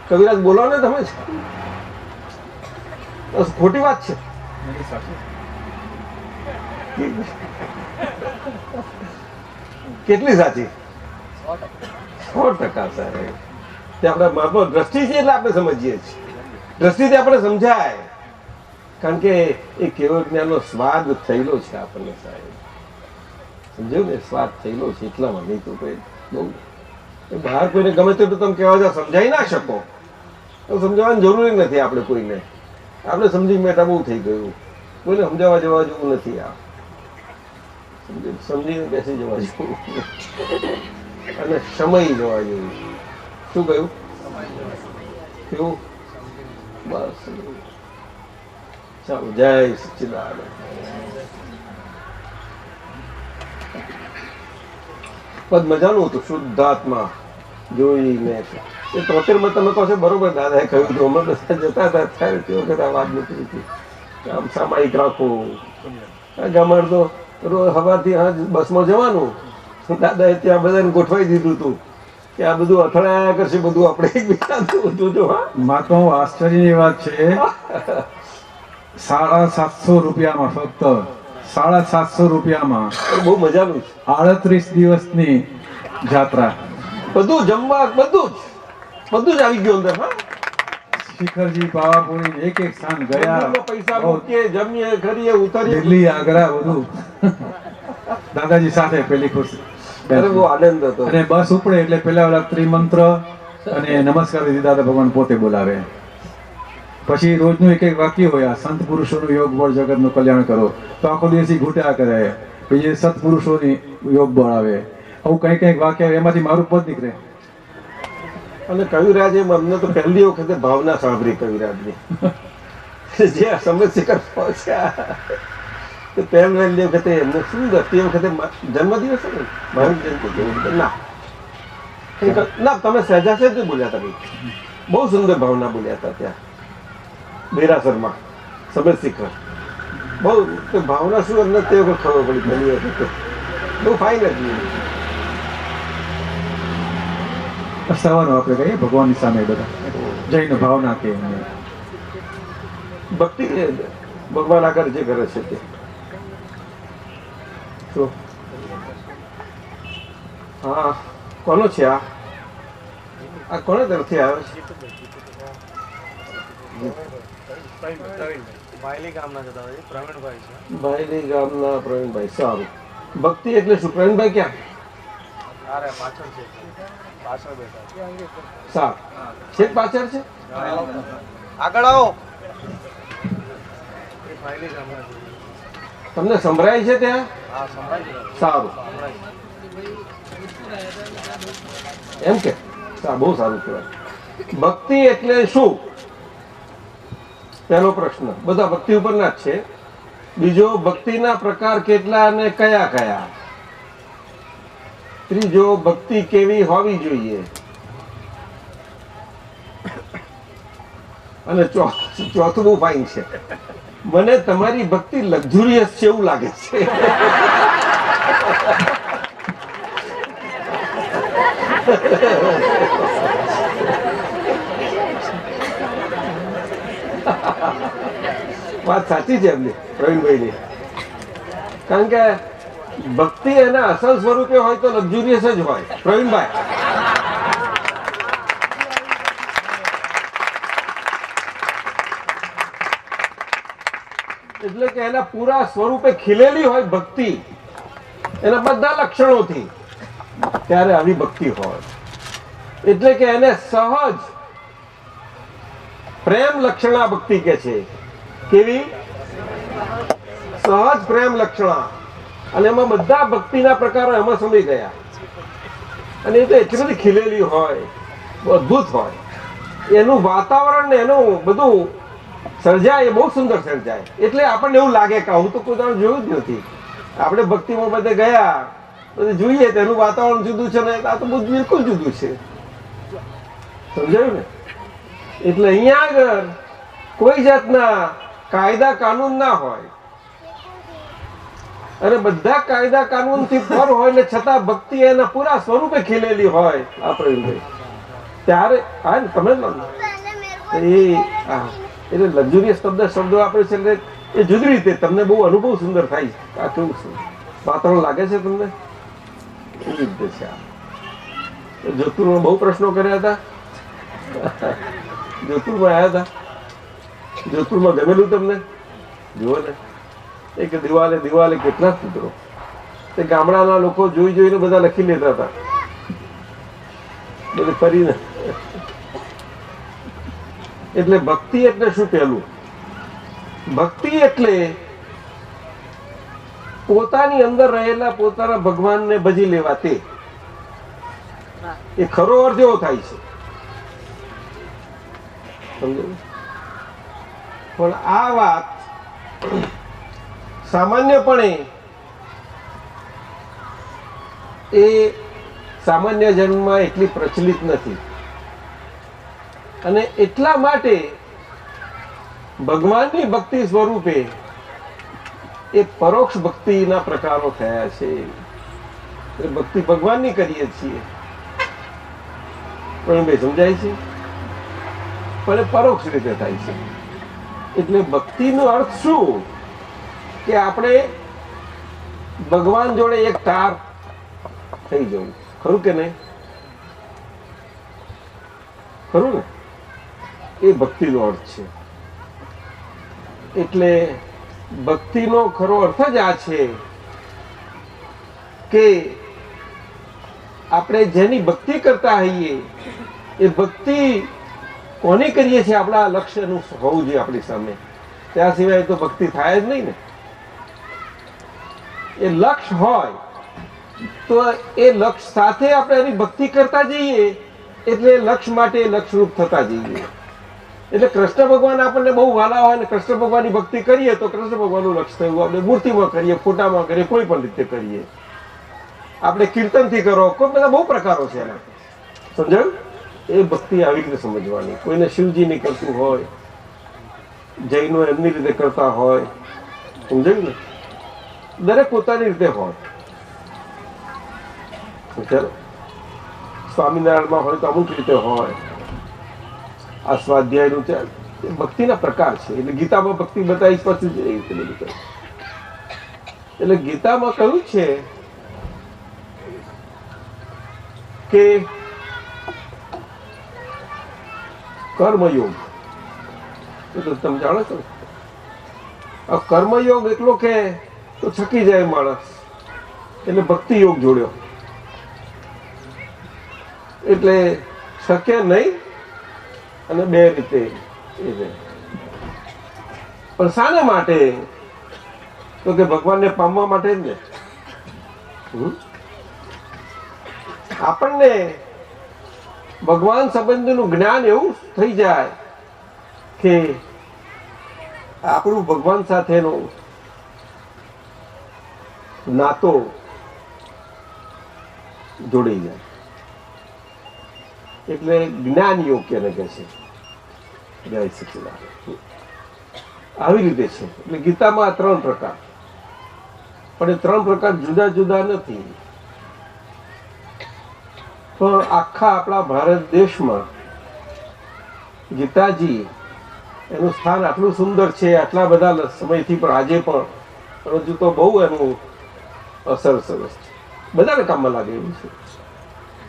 કવિરાજ બોલો ને તમે. ખોટી વાત છે. કેટલી સાચી? 100% સાહેબ. તે આપણે મહાત્મા દ્રષ્ટિ છે એટલે આપણે સમજીએ છીએ. દ્રષ્ટિથી આપણે સમજાય. કારણ કે એ કેવળ જ્ઞાનનો સ્વાદ થયેલો છે આપણને સાહેબ. સમજ્યું ને? સ્વાદ થયેલો છે એટલામાં. નહીં તો કઈ બહુ બહાર કોઈને ગમે તેટલું તમે કહેવા જાવ સમજાઈ ના શકો. તો સમજાવવાની જરૂરી નથી આપણે કોઈને. આપણે સમજી મેટા બહુ થઈ ગયું. કોઈને સમજાવવા જવા જેવું નથી. આ સમજીને બેસી જવા જેવું અને સમય જવા જેવું. શું કહ્યું? કેવું? બસ ચાલો. જય સચ્ચિદાનંદ. પદ મજાનું હતું. શુદ્ધાત્મા જોઈને એ 73 તમે કહો છો બરોબર. દાદાએ કહ્યું હતું અમે બધા જતા હતા ત્યારે તે વખતે આ વાત નીકળી હતી. આમ સામાયિક રાખો. ગામડ તો રોજ સવારથી બસમાં જવાનું. દાદાએ ત્યાં બધાને ગોઠવાઈ દીધું હતું કે આ બધું અથડાયા કરશે. બધું આપણે એકબીજા જોજો. હા મહાત્મા આશ્ચર્યની વાત છે. 750 રૂપિયામાં, ફક્ત 750 રૂપિયામાં બહુ મજાનું છે. 38 દિવસની જાત્રા. બધું જમવા બધું જ આવી ગયું અંદર. હા શિખરજી, પાવાપુરી એક સ્થાન ગયા. પૈસા મૂકીએ, જમીએ, કરીએ, ઉતરીએ. દિલ્હી, આગ્રા બધું દાદાજી સાથે પેલી ખુરશી. અરે બહુ આનંદ હતો. અને બસ ઉપડે એટલે પેલા ઓલા ત્રિમંત્ર અને નમસ્કાર વિધિ દાદા ભગવાન પોતે બોલાવે. પછી રોજનું એક વાક્ય હોય, આ સંત પુરુષોનું યોગ બળ જગતનું કલ્યાણ કરો. તો આખો દિવસ ઘૂંટ્યા કરે. પછી સત્પુરુષોની યોગ બળ આવે. આવું કંઈક વાક્ય એમાંથી મારું પદ નીકળે. અને કવિરાજે અમને તો પહેલી વખતે ભાવના સાંભળી કવિરાજની. જે સમજ શિખર પહોંચ્યા તો પહેલી વખતે એમને શું તે વખતે જન્મદિવસ ને મારી જયંતિ ના તમે સહેજા સહેજ બોલ્યા હતા. બહુ સુંદર ભાવના બોલ્યા હતા ત્યાં દેરાસરમાં સમજ શિખર. બહુ ભાવના શું એમને તે વખત ખબર પડી પહેલી વખતે. બહુ ફાઇન હતી. સવારનો આપણે કહીએ ભગવાનની સામે બધા જઈને ભાવના કે ભક્તિ ભગવાન આગળ જે કરે છે તે. હા કોનો છે આ? કોને તરફથી આવ્યો છે? ભાયલી ગામના જતા હોય પ્રવીણભાઈ છે. ભાયલી ગામના પ્રવીણભાઈ. સારું. ભક્તિ એટલે શું? પ્રવીણભાઈ ક્યાં? અરે પાછળ છે, પાછળ બેઠા. સારું. છેક પાછળ છે. આગળ આવો. એ ભાયલી ગામના છે. તમને સંભળાય છે ત્યાં? સારું, એમ કે બહુ સારું કહેવાય. ભક્તિ એટલે શું? પહેલો પ્રશ્ન બધા ભક્તિ ઉપરના જ છે. બીજો, ભક્તિના પ્રકાર કેટલા અને કયા કયા? ત્રીજો, ભક્તિ કેવી હોવી જોઈએ? અને ચોથું બહુ ફાઇન છે, મને તમારી ભક્તિ લક્ઝુરિયસ છે એવું લાગે છે. વાત સાચી છે એમની, પ્રવીણભાઈની. કારણ કે ભક્તિ એના અસલ સ્વરૂપે હોય તો લક્ઝુરિયસ જ હોય. પ્રવીણભાઈ, એટલે કે એના પૂરા સ્વરૂપે ખીલેલી હોય ભક્તિ, એના બધા લક્ષણોથી, ત્યારે આવી ભક્તિ હોય. એટલે કે એને સહજ પ્રેમ લક્ષણા ભક્તિ કે છે. કેવી? સહજ પ્રેમ લક્ષણા. અને એમાં બધા ભક્તિના પ્રકારો એમાં સમય ગયા. અને એ તો એટલી બધી ખીલેલી હોય, અદભુત હોય. એનું વાતાવરણ ને એનું બધું સર્જાય, એ બહુ સુંદર સર્જાય. એટલે આપણને એવું લાગે કે હું તો કોઈ દાડો જોયું જ નથી. આપણે ભક્તિમાં બધે ગયા, બધે જોઈએ તો એનું વાતાવરણ જુદું છે ને આ તો બધું બિલકુલ જુદું છે. સમજાયું ને? એટલે અહીંયા આગળ કોઈ જાતના કાયદા કાનૂન ના હોય, અને બધા કાયદા કાનૂન થી પર હોય ને છતાં ભક્તિ એના પૂરા સ્વરૂપે ખીલેલી હોય. આપણે ત્યારે હા ને તમે એટલે લક્ઝુરિયસ શબ્દો આપણે છે એટલે એ જુદી રીતે તમને બહુ અનુભવ સુંદર થાય. આ કેવું છે વાતાવરણ લાગે છે તમને? એવી રીતે છે. આ જોધપુરમાં બહુ પ્રશ્નો કર્યા હતા. જોધપુરમાં આવ્યા હતા. જોધપુરમાં ગમેલું તમને? જુઓ ને, એક દિવાલે દિવાલે કેટલા સૂત્રો. તે ગામડાના લોકો જોઈ જોઈને બધા લખી લેતા હતા બધે ફરીને. એટલે ભક્તિ એટલે શું? પહેલું, ભક્તિ એટલે પોતાની અંદર રહેલા પોતાના ભગવાનને ભજી લેવા. તે એ ખરો અર્થ એવો થાય છે. સમજાયું? પણ આ વાત સામાન્યપણે એ સામાન્ય જન્મમાં એટલી પ્રચલિત નથી. અને એટલા માટે ભગવાનની ભક્તિ સ્વરૂપે એ પરોક્ષ ભક્તિના પ્રકારો થયા છે. એ ભક્તિ ભગવાનની કરીએ છીએ, પણ બે સમજાય છે, પણ એ પરોક્ષ રીતે થાય છે. એટલે ભક્તિનો અર્થ શું? કે આપણે ભગવાન જોડે એક તાર થઈ જવું. ખરું કે નહીં? ખરું ને? એ ભક્તિનો અર્થ છે. એટલે ભક્તિનો ખરો અર્થ જ આ છે કે આપણે જેની ભક્તિ કરતા હોઈએ એ ભક્તિ કોની કરીએ છીએ? આપણા લક્ષ્યનું હોવું જોઈએ આપણી સામે. ત્યાં સિવાય તો ભક્તિ થાય જ નહીં ને. એ લક્ષ્ય હોય તો એ લક્ષ્ય સાથે આપણે એની ભક્તિ કરતા જઈએ, એટલે લક્ષ્ય માટે લક્ષ્યરૂપ થતા જઈએ. એટલે કૃષ્ણ ભગવાન આપણને બહુ વાલા હોય ને કૃષ્ણ ભગવાનની ભક્તિ કરીએ તો કૃષ્ણ ભગવાનનું લક્ષ્ય થયું. આપણે મૂર્તિમાં કરીએ, ફોટામાં કરીએ, કોઈ પણ રીતે કરીએ. આપણે કીર્તનથી કરો, કોઈ બધા બહુ પ્રકારો છે એના. સમજાયું? એ ભક્તિ આવી રીતે સમજવાની. કોઈને શિવજીની કરતું હોય, જૈનો એમની રીતે કરતા હોય. સમજાયું ને? દરેક પોતાની રીતે હોય. ચાલો, સ્વામિનારાયણમાં હોય તો અમુક રીતે હોય. આ સ્વાધ્યાયનું છે, એ ભક્તિના પ્રકાર છે. એટલે ગીતામાં ભક્તિ બતાવી પછી જ એ રીતે બધું કરે. એટલે ગીતામાં કહ્યું છે કે કર્મયોગ, એ તો તમે જાણો છો. આ કર્મયોગ એટલો કે તો છકી જાય માણસ, એટલે ભક્તિ યોગ જોડ્યો. એટલે શકે નહીં અને બે રીતે. પણ શાને માટે? તો કે ભગવાનને પામવા માટે જ ને. આપણને ભગવાન સંબંધીનું જ્ઞાન એવું થઈ જાય કે આપણું ભગવાન સાથેનો નાતો જોડાઈ જાય. એટલે જ્ઞાન યોગ્ય ને કહે છે. જય સચિદાનંદ. આવી રીતે છે. એટલે ગીતામાં 3 પ્રકાર, પણ એ 3 પ્રકાર જુદા જુદા નથી. પણ આખા આપણા ભારત દેશમાં ગીતાજી એનું સ્થાન આટલું સુંદર છે, આટલા બધા સમયથી, પણ આજે પણ હજુ તો બહુ એનું અસર સરસ છે, બધાને કામમાં લાગે એવું છે.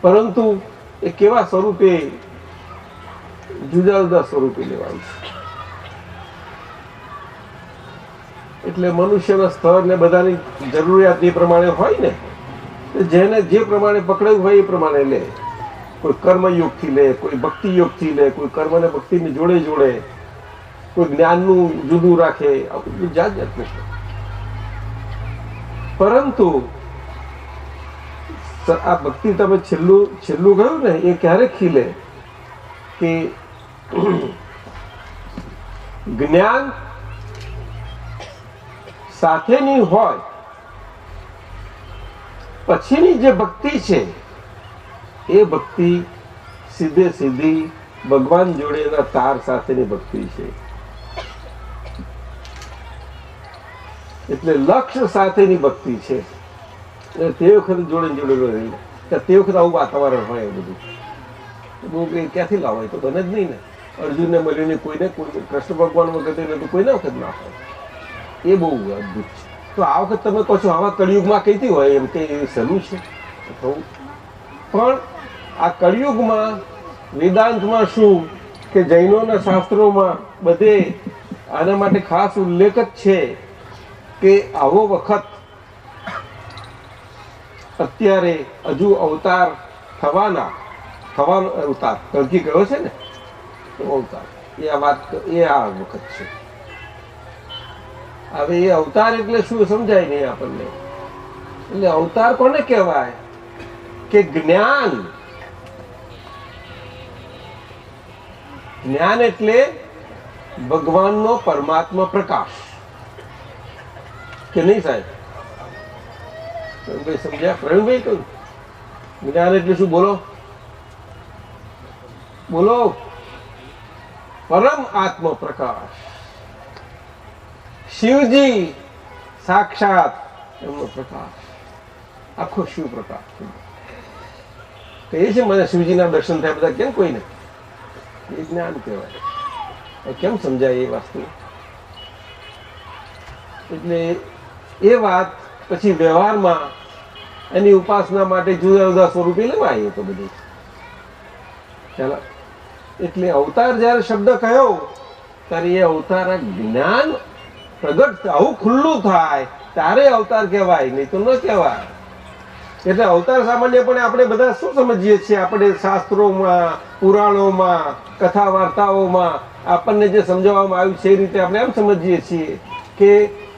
પરંતુ એ કેવા સ્વરૂપે, જુદા જુદા સ્વરૂપે લેવાય છે. એટલે મનુષ્યના સ્તર ને બધાની જરૂરિયાત એ પ્રમાણે હોય ને, જેને જે પ્રમાણે પકડાયું હોય એ પ્રમાણે લે. કોઈ કર્મયોગથી લે, કોઈ ભક્તિ યોગથી લે, કોઈ કર્મ ને ભક્તિની જોડે જોડે, કોઈ જ્ઞાનનું જુદું રાખે, આવું જાત જાતનું છે. પરંતુ આ ભક્તિ તમે છેલ્લું કહ્યું ને, એ ક્યારે ખીલે કે જ્ઞાન સાથેની હોય પછીની જે ભક્તિ છે એ ભક્તિ સીધે સીધી ભગવાન જોડેના તાર સાથેની ભક્તિ છે. એટલે લક્ષ્ય સાથેની ભક્તિ છે. તે વખતે જોડે જોડેલો રહી, તે વખતે આવું વાતાવરણ હોય. એ બધું ક્યાંથી લાવો? તો બને જ નહીં ને. અર્જુનને મળીને કોઈને કૃષ્ણ ભગવાન વખતે કોઈના વખત ના હોય. એ બહુ અદભુત છે. તો આ વખત તમે કહો છો આવા કળિયુગમાં કઈથી હોય, એમ કે સહેલું છે થવું. પણ આ કળિયુગમાં વેદાંતમાં શું કે જૈનોના શાસ્ત્રોમાં બધે આના માટે ખાસ ઉલ્લેખ જ છે કે આવો વખત અત્યારે હજુ અવતાર થવાનો અવતાર કલ્કી કયો છે ને, તો અવતાર એ આ વાત, એ આ વખત છે. હવે એ અવતાર એટલે શું સમજાય નહીં આપણને. એટલે અવતાર કોને કહેવાય કે જ્ઞાન. જ્ઞાન એટલે ભગવાનનો પરમાત્મા પ્રકાશ. કે નહીં સાહેબ? પ્રવીણભાઈ સમજ્યા? પ્રવીણભાઈ કહ્યું જ્ઞાન એટલે શું? બોલો બોલો. પરમ આત્મ પ્રકાશ. શિવજી સાક્ષાત એમનો પ્રકાશ, આખો શિવ પ્રકાશ કહે છે. મને શિવજીના દર્શન થયા બધા, કેમ કોઈને? એ જ્ઞાન કહેવાય. કેમ સમજાય એ વસ્તુ? એટલે એ વાત પછી વ્યવહારમાં એની ઉપાસના માટે જુદા જુદા સ્વરૂપે લેવાય. તો બધી ચાલો. એટલે અવતાર જયારે શબ્દ કહ્યો ત્યારે એ અવતાર જ્ઞાન પ્રગટ, આવું ખુલ્લું થાય ત્યારે અવતાર કહેવાય, નહીં તો ન કહેવાય. એટલે અવતાર સામાન્યપણે આપણે બધા શું સમજીએ છીએ? આપણે શાસ્ત્રોમાં, પુરાણોમાં, કથા વાર્તાઓમાં આપણને જે સમજાવવામાં આવ્યું છે એ રીતે આપણે એમ સમજીએ છીએ કે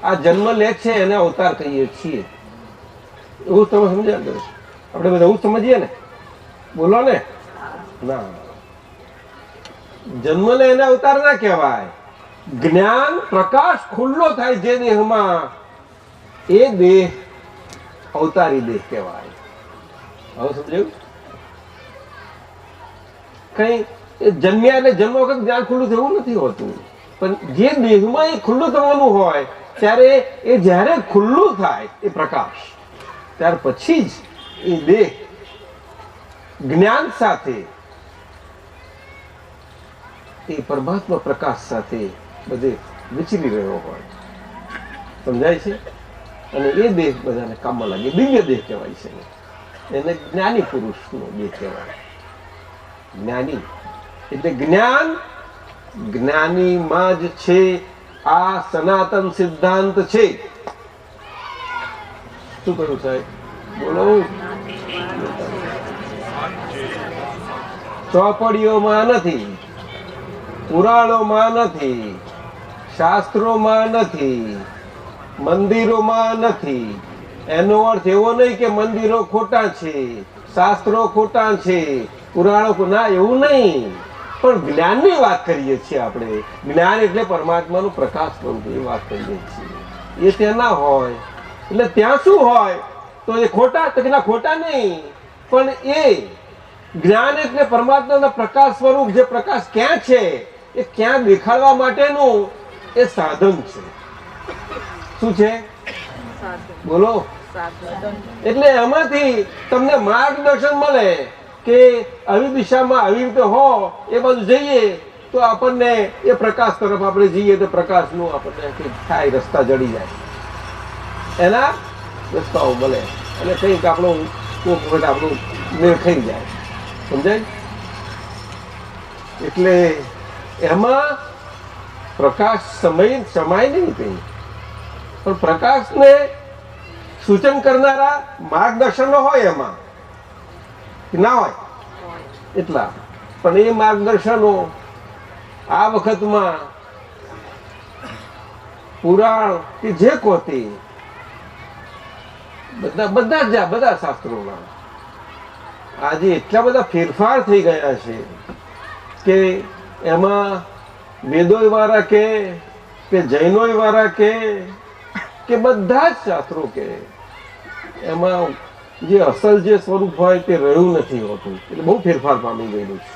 આ જન્મ લે છે એને અવતાર કહીએ છીએ. એવું તમે સમજ્યા કરો? આપણે બધા એવું સમજીએ ને? બોલો ને. ના, જન્મ લે એને અવતાર ના કહેવાય. જ્ઞાન પ્રકાશ ખુલ્લો થાય જે દેહમાં, એ દેહ અવતારી દેહ કહેવાય. હવે સમજાયું? કઈ જન્મ્યા એટલે જન્મ વખત જ્ઞાન ખુલ્લું થયું નથી હોતું, પણ જે દેહમાં એ ખુલ્લું થવાનું હોય ત્યારે એ જ્યારે ખુલ્લું થાય એ પ્રકાશ, ત્યાર પછી જ એ દેહ જ્ઞાન સાથે, એ પરમાત્મા પ્રકાશ સાથે બધે વિચરી રહ્યો હોય. સમજાય છે? અને એ દેહ બધાને કામમાં લાગે. દિવ્ય દેહ કહેવાય છે એને. જ્ઞાની પુરુષનો દેહ કહેવાય. જ્ઞાની એટલે જ્ઞાન, જ્ઞાનીમાં જ છે આ સનાતન સિદ્ધાંત છે. શું કહ્યું સાહેબ? બોલો. ચોપડીઓમાં નથી, પુરાણોમાં નથી, શાસ્ત્રોમાં નથી, મંદિરોમાં નથી. એનો અર્થ એવો નહીં કે મંદિરો ખોટા છે, શાસ્ત્રો ખોટા છે, પુરાણો ના, એવું નહીં. પણ જ્ઞાનની વાત કરીએ છીએ આપણે. જ્ઞાન એટલે પરમાત્માનું પ્રકાશ સ્વરૂપ, એ વાત કરીએ છીએ. એ ત્યાં ના હોય એટલે ત્યાં શું હોય તો એ ખોટા, તો કે ના ખોટા નહીં, પણ એ જ્ઞાન એટલે પરમાત્માના પ્રકાશ સ્વરૂપ. જે પ્રકાશ ક્યાં છે એ ક્યાં દેખાડવા માટેનું એ સાધન છે. શું છે? બોલો. એટલે એમાંથી તમને માર્ગદર્શન મળે કે આવી દિશામાં આવી રીતે હો, એ બધું જઈએ તો આપણને એ પ્રકાશ તરફ આપણે જઈએ તો પ્રકાશનું આપણને કંઈક થાય, રસ્તા જડી જાય, એના રસ્તાઓ મળે અને કંઈક આપણું કોક વખત આપણું મેળ થઈ જાય. સમજાય? એટલે એમાં પ્રકાશ સમાય નહીં કંઈ, પણ પ્રકાશને સૂચન કરનારા માર્ગદર્શનો હોય એમાં, ના હોય એટલા. પણ એ માર્ગદર્શનો આ વખતમાં પુરાણ કે જે કોતી બધા શાસ્ત્રોમાં આજે એટલા બધા ફેરફાર થઈ ગયા છે કે એમાં વેદોય વાળા કે જૈનોય વાળા કે બધા જ શાસ્ત્રો કે એમાં જે અસલ જે સ્વરૂપ હોય તે રહ્યું નથી હોતું. એટલે બહુ ફેરફાર પામી ગયેલું છે.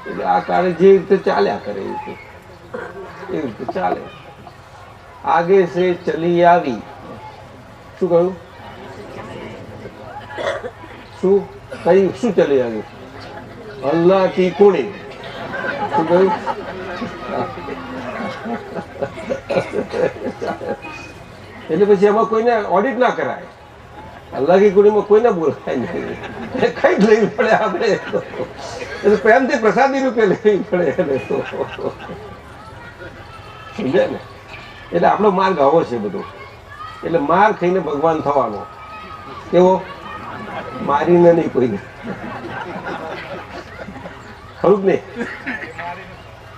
એટલે આ કાળે જે રીતે ચાલ્યા કરે એ રીતે ચાલે. આગે સે ચલી આવી. શું કહ્યું? શું ચલી આવી? અલ્લાહ કી કુણી. શું કહ્યું? એટલે પછી એમાં કોઈને ઓડિટ ના કરાય. અલ્લાહ કી કુણીમાં કોઈને બોલાય નહીં, કઈ જ લેવી પડે આપણે. એટલે પ્રેમથી પ્રસાદી રૂપે લેવી પડે એને તો. સમજાય ને? એટલે આપણો માર્ગ આવો છે બધો. એટલે માર ખાઈને ભગવાન થવાનો. કેવો? મારીને નહીં કોઈને. ખરું જ નહીં?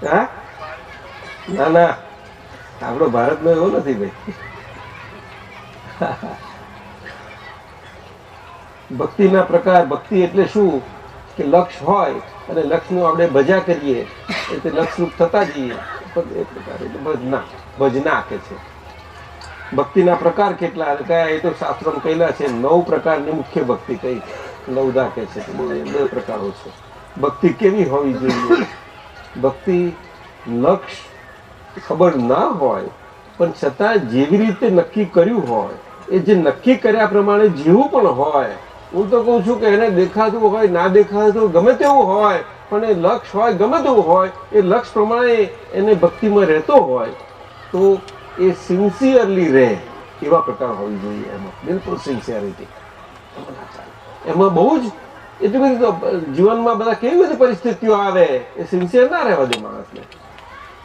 હા, ના ના, આપણો ભારતનો એવો નથી ભાઈ. ભક્તિના પ્રકાર. ભક્તિ એટલે શું કે લક્ષ હોય અને લક્ષનું આપણે ભજા કરીએ એટલે લક્ષરૂપ થતા જઈએ. એ પ્રકાર એટલે ભજના કે છે. ભક્તિના પ્રકાર કેટલા કયા એ તો શાસ્ત્રોમાં કહેલા છે. 9 પ્રકારની મુખ્ય ભક્તિ કઈ 9 કે છે. 2 પ્રકારો છે. ભક્તિ કેવી હોવી જોઈએ? ભક્તિ લક્ષ ખબર ના હોય પણ છતાં જેવી રીતે નક્કી કર્યું હોય એ જે નક્કી કર્યા પ્રમાણે જેવું પણ હોય. હું તો કહું છું કે એને દેખાતું હોય ના દેખાતું ગમે તેવું હોય પણ એ લક્ષ હોય ગમે તેવું હોય એ લક્ષ પ્રમાણે એને ભક્તિમાં રહેતો હોય તો એ સિન્સિયરલી રહે એવા પ્રકાર હોવી જોઈએ. એમાં બિલકુલ સિન્સિયરિટી એમાં બહુ જ એટલી બધી જીવનમાં બધા કેવી બધી પરિસ્થિતિઓ આવે એ સિન્સિયર ના રહેવા દે માણસને.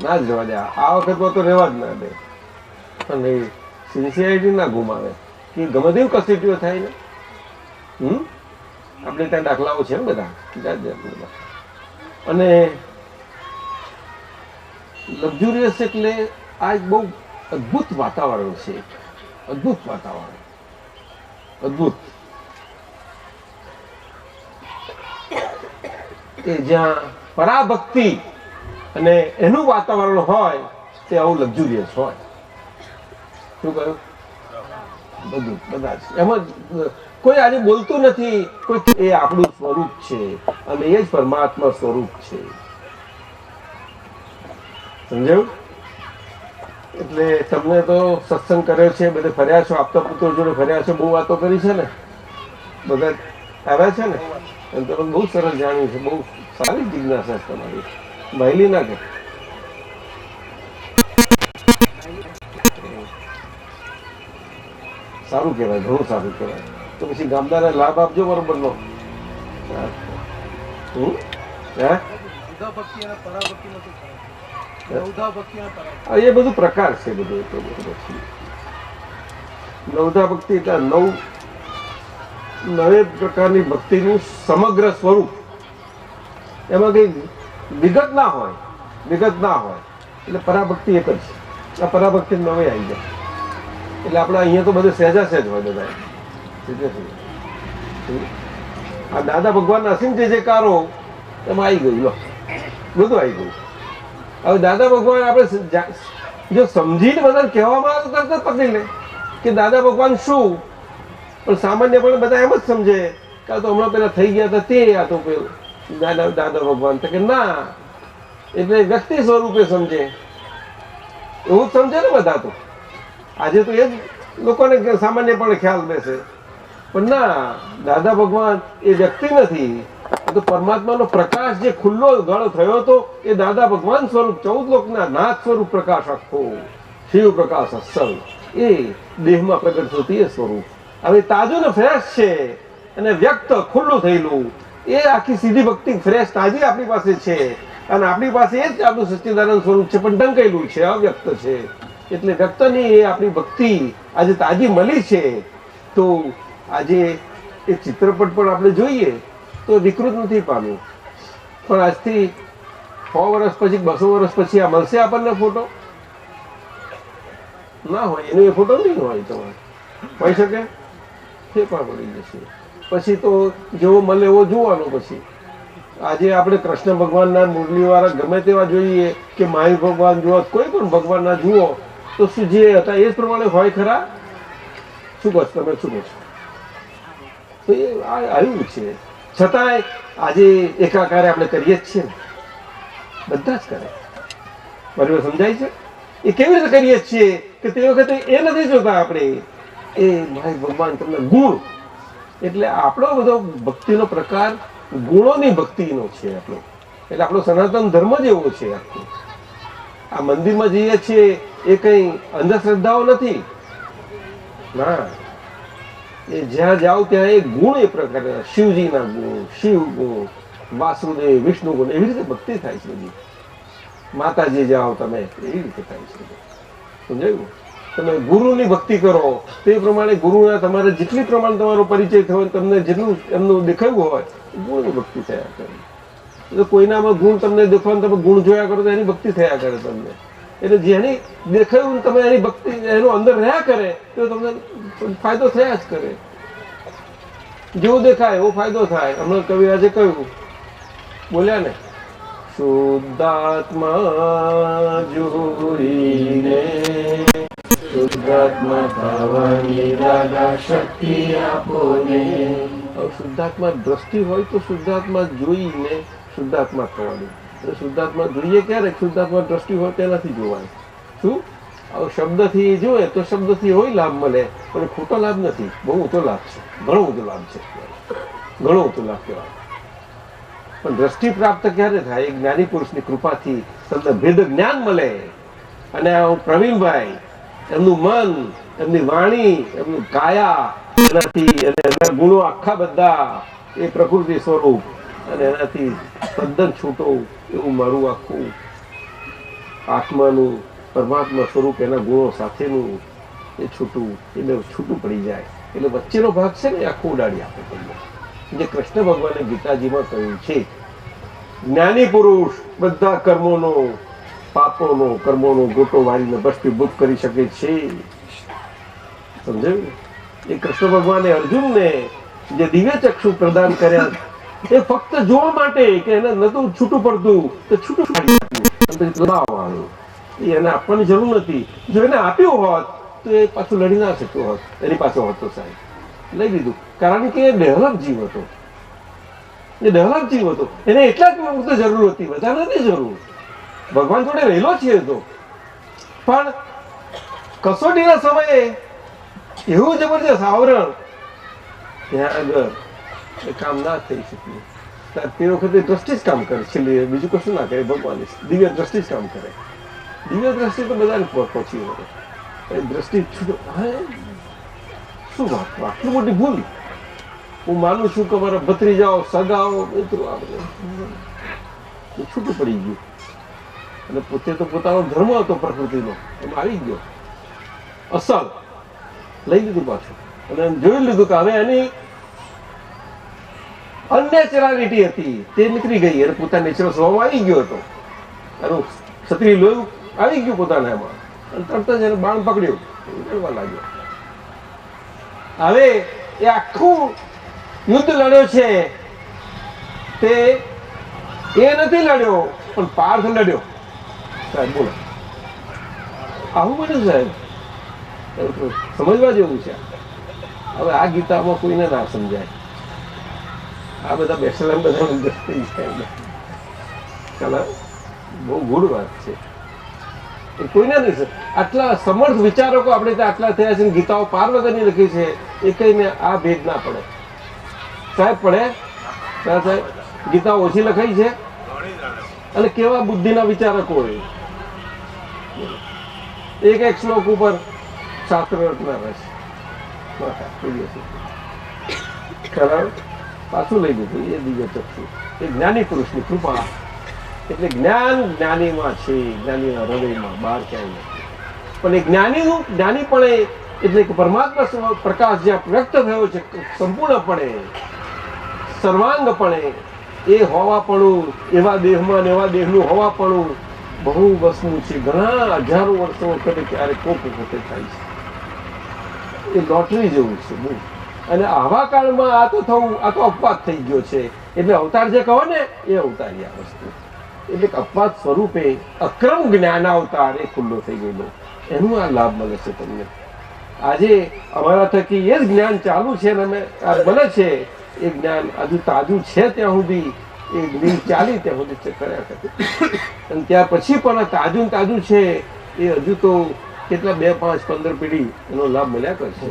ના જ રહેવા દે. આ વખતમાં તો રહેવા જ ના દે. અને સિન્સિયરિટી ના ગુમાવે કે ગમે તેવી કસ્તિટીઓ થાય ને. આપણે ત્યાં દાખલાઓ છે ને બધા. અને લક્ઝુરિયસ એટલે આ એક બહુ અદ્ભુત વાતાવરણ છે. અદ્ભુત વાતાવરણ, અદ્ભુત. કે જ્યાં પરાભક્તિ અને એનું વાતાવરણ હોય તે આવું લક્ઝુરિયસ હોય. શું કહ્યું? બધું બધા જ એમાં કોઈ આજે બોલતું નથી. કોઈ એ આપણું સ્વરૂપ છે અને એ જ પરમાત્મા સ્વરૂપ છે. સમજાયું? એટલે તમને તો સત્સંગ કર્યો છે, બધે ફર્યા છો, આપતા પુત્રો જોડે ફર્યા છો, બહુ વાતો કરી છે ને, બધા આવ્યા છે ને, એમ તમે બહુ સરસ જાણ્યું છે. બહુ સારી જિજ્ઞાસા છે તમારી. વહેલી ના કે સારું કહેવાય, ઘણું સારું કહેવાય. તો પછી ગામદારને લાભ આપજો બરોબર નો. એ બધું પ્રકાર છે. બધું તો નવધા ભક્તિ એટલે 9 પ્રકારની ભક્તિનું સમગ્ર સ્વરૂપ. એમાં કઈ વિગત ના હોય એટલે પરાભક્તિ એક જ. આ પરાભક્તિ 9 આવી જાય. એટલે આપણે અહીંયા તો બધે સહેજા સહેજ હોય બધા સહેજા સહેજ. આ દાદા ભગવાનના અસીમ જે કારો એમાં આવી ગયું લો, બધું આવી ગયું. હવે દાદા ભગવાન આપણે જો સમજીને બધા કહેવામાં આવે તો તરત જ પકડી લે કે દાદા ભગવાન શું, પણ સામાન્યપણે બધા એમ જ સમજે કે આ તો હમણાં પેલા થઈ ગયા હતા તે, આ તો પેલું દાદા ભગવાન. તો કે ના, એટલે વ્યક્તિ સ્વરૂપે સમજે, એવું જ સમજે ને બધા. તો આજે તો એ જ લોકોને સામાન્યપણે ખ્યાલ બેસે, પણ ના, દાદા ભગવાન એ વ્યક્તિ નથી, એ તો પરમાત્માનો પ્રકાશ જે ખુલ્લો ગળ થયો હતો એ દાદા ભગવાન સ્વરૂપ, 14 લોકના નાથ સ્વરૂપ પ્રકાશ આખો, શિવ પ્રકાશ અસલ એ દેહમાં પ્રગટ થતું એ સ્વરૂપ હવે તાજું ને ફ્રેશ છે, અને વ્યક્ત ખુલ્લું થયેલું એ આખી સીધી ભક્તિ ફ્રેશ તાજી આપણી પાસે છે, અને આપણી પાસે એ જ આપણું સચ્ચિદાનંદ સ્વરૂપ છે, પણ ઢંકાયેલું છે, અવ્યક્ત છે. એટલે વ્યક્તની એ આપણી ભક્તિ આજે તાજી મળી છે. તો આજે એ ચિત્રપટ પણ આપણે જોઈએ તો વિકૃત નથી પામ્યું, પણ આજથી 100 વર્ષ પછી 200 વર્ષ પછી આ મળશે આપણને ફોટો? ના હોય, એનો એ ફોટો નહીં હોય. તમારે હોઈ શકે, ફેંકવા પડી જશે. પછી તો જેવો મળે એવો જોવાનો. પછી આજે આપણે કૃષ્ણ ભગવાનના મુરલીવાળા ગમે તેવા જોઈએ કે મહાવીર ભગવાન જુઓ, કોઈ પણ ભગવાનના જુઓ તો શું જે હતા એ જ પ્રમાણે હોય ખરા? શું કહો તમે, શું કહો છો? તો એ આવ્યું છે. છતાંય આજે એકાકારે આપણે કરીએ જ છીએ ને, બધા જ કરે. બરાબર સમજાય છે? એ કેવી રીતે કરીએ છીએ કે તે વખતે એ નથી જોતા આપણે એ ભાઈ ભગવાન તમને ગુણ, એટલે આપણો બધો ભક્તિનો પ્રકાર ગુણોની ભક્તિનો છે આપણો. એટલે આપણો સનાતન ધર્મ જ એવો છે. આ મંદિરમાં જઈએ છીએ એ કઈ અંધશ્રદ્ધાઓ નથી, ના. એ જ્યાં જાઓ ત્યાં એ ગુણ એ પ્રકારના, શિવજીના ગુણ, શિવ ગુણ, વાસુદેવ, વિષ્ણુ ગુણ, એવી રીતે ભક્તિ થાય છે બધી. માતાજી જાઓ તમે, એવી રીતે થાય છે. સમજાયું? તમે ગુરુની ભક્તિ કરો તે પ્રમાણે ગુરુના તમારે જેટલી પ્રમાણે તમારો પરિચય થયો, તમને જેટલું એમનું દેખાયું હોય ગુણની ભક્તિ થયા કરે. એટલે કોઈનામાં ગુણ તમને દેખાવાનું તમે ગુણ જોયા કરો તો એની ભક્તિ થયા કરે તમને. એટલે જેની દેખાયું તમે એની ભક્તિ એનો અંદર રહ્યા કરે તો તમને ફાયદો થયા જ કરે. જેવું દેખાય એવો ફાયદો થાય. હમણાં કવિરાજે કહ્યું, બોલ્યા ને, શુદ્ધાત્મા જોઈને શુદ્ધાત્મા થવાની દાદા શક્તિ આપોને. શુદ્ધાત્મા દ્રષ્ટિ હોય તો શુદ્ધાત્મા જોઈને શુદ્ધાત્મા થવાની. એટલે શુદ્ધાત્મા જોઈએ ક્યારે? શુદ્ધાત્મા દ્રષ્ટિ હોય તેનાથી જોવાય. શું હવે શબ્દથી જોયે તો શબ્દથી હોય લાભ મળે, પણ ખોટો લાભ નથી, બહુ ઊંચો લાભ છે, ઘણો ઊંચો લાભ છે, ઘણો ઊંચો લાભ કહેવાય. પણ દ્રષ્ટિ પ્રાપ્ત ક્યારે થાય? એક જ્ઞાની પુરુષની કૃપાથી તમને ભેદ જ્ઞાન મળે. અને પ્રવીણભાઈ એમનું મન, એમની વાણી, એમનું કાયા, એનાથી એના ગુણો આખા બધા એ પ્રકૃતિ સ્વરૂપ, અને એનાથી તદ્દન છૂટો એવું મારું આખું આત્માનું પરમાત્મા સ્વરૂપ એના ગુણો સાથેનું એ છૂટું, એટલે છૂટું પડી જાય. એટલે વચ્ચેનો ભાગ છે ને આખું ઉડાડી આપે તમને. જે કૃષ્ણ ભગવાને ગીતાજીમાં કહ્યું છે, જ્ઞાની પુરુષ બધા કર્મોનો, પાપોનો, કર્મોનો ગોટો વાળીને ભસ્મીભૂત કરી શકે છે. સમજાયું? એ કૃષ્ણ ભગવાને અર્જુનને જે દિવ્ય ચક્ષુ પ્રદાન કર્યા એ ફક્ત જોવા માટે કે એને નતું છૂટું પડતું તો છૂટું આવ્યું. એને આપવાની જરૂર નથી. જો એને આપ્યું હોત તો એ પાછું લડી ના શકતો હોત, એની પાસે હોત તો સાહેબ લઈ લીધું. કારણ કે એ ડેવલપ જીવ હતો, એ ડેવલપ જીવ હતો. એને એટલા જ જરૂર હતી, બધા નથી જરૂર. ભગવાન જોડે રહેલો છે તો, પણ કસોટીના સમયે એવું જબરજસ્ત આવરણ ત્યાં આગળ એ કામ ના થઈ શક્યું. તે વખતે દ્રષ્ટિ જ કામ કરે છે, બીજું કશું ના કરે. ભગવાન દિવ્ય દ્રષ્ટિ જ કામ કરે. દિવ્ય દ્રષ્ટિ તો બધાને પહોંચી વળે. એ દ્રષ્ટિ છૂટો, શું વાત, આટલી મોટી ભૂલ. હું માનું છું કે મારા ભત્રીજાઓ, સગાઓ, મિત્રો આ બધું છૂટું પડી ગયું. અને પોતે તો પોતાનો ધર્મ હતો પ્રકૃતિનો, એમાં આવી ગયો અસલ, લઈ લીધું પાછું. અને જોઈ લીધું કે હવે એની અનનેચરાલિટી હતી તે નીકળી ગઈ, અને પોતાના નેચરલ સ્વભાવમાં આવી ગયો હતો. એનું ક્ષત્રિય લોહી આવી ગયું પોતાના એમાં, અને તરત જ એને બાણ પકડ્યું, લડવા લાગ્યો. હવે એ આખું યુદ્ધ લડ્યો છે તે એ નથી લડ્યો પણ પાર્થ લડ્યો. સાહેબ બોલો આવું બન્યું સાહેબ, સમજવા જેવું છે. હવે આ ગીતામાં કોઈને ના સમજાય, આ બધા બેસેલા બધા ચાલો બહુ ગુડ વાત છે. એ કોઈને નહીં, આટલા સમર્થ વિચારકો આપણે ત્યાં આટલા થયા છે, ગીતાઓ પાર વગરની લખી છે, એ કઈને આ ભેદ ના પડે. સાહેબ પડે સાહેબ, ગીતા ઓછી લખાઈ છે અને કેવા બુદ્ધિના વિચારકો હોય. એક એક શ્લોક ઉપર શાસ્ત્ર રચના રહેશે. પાછું લઈ લીધું એ બીજો ચક્ષુ, એ જ્ઞાની પુરુષની કૃપા. એટલે જ્ઞાન જ્ઞાનીમાં છે, જ્ઞાનીના હૃદયમાં, બહાર ક્યાંય નથી. પણ એ જ્ઞાનીનું જ્ઞાનીપણે એટલે કે પરમાત્મા પ્રકાશ જ્યાં વ્યક્ત થયો છે સંપૂર્ણપણે સર્વાંગપણે, એ હોવાપણું એવા દેહમાં એવા દેહનું હોવાપણું બહુ વસ્તુ છે. ઘણા હજારો વર્ષો વખતે ક્યારે કોક વખતે થાય છે. એ લોટરી જેવું છે બહુ. અને આવા કાળમાં આ તો થવું, આ તો અપવાદ થઈ ગયો છે. એટલે અવતાર જે કહો ને એ અવતારી આ વસ્તુ, એટલે અપવાદ સ્વરૂપે અક્રમ જ્ઞાન અવતાર એ ખુલ્લો થઈ ગયેલો, એનું આ લાભ મળે છે તમને. આજે અમારા થકી એ જ જ્ઞાન ચાલુ છે અને અમે આ બને છે. એ જ્ઞાન હજુ તાજું છે ત્યાં સુધી, એ દિન ચાલી ત્યાં સુધી કર્યા કરે. અને ત્યાર પછી પણ તાજું તાજું છે એ હજુ તો કેટલા 2, 5, 15 પેઢી એનો લાભ મળ્યા કરશે.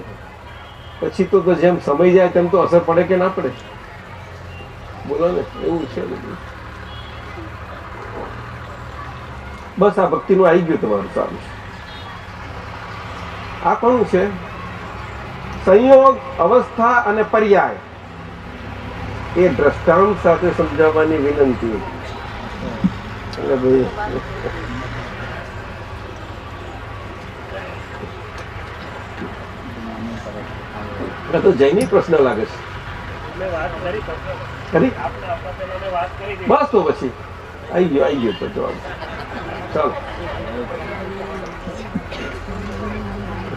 પછી તો જેમ સમય જાય તેમ તો અસર પડે કે ના પડે, બોલો ને. એવું છે બધું. બસ આ ભક્તિનું આવી ગયું તમારું સારું. આ કોનું છે? સંયોગ, અવસ્થા અને પર્યાય એ દ્રષ્ટાંત સાથે સમજાવવાની વિનંતી. એટલે ભાઈ તો જૈની પ્રશ્ન લાગે છે. બસ તો પછી આવી ગયો તો જવાબ. ચાલો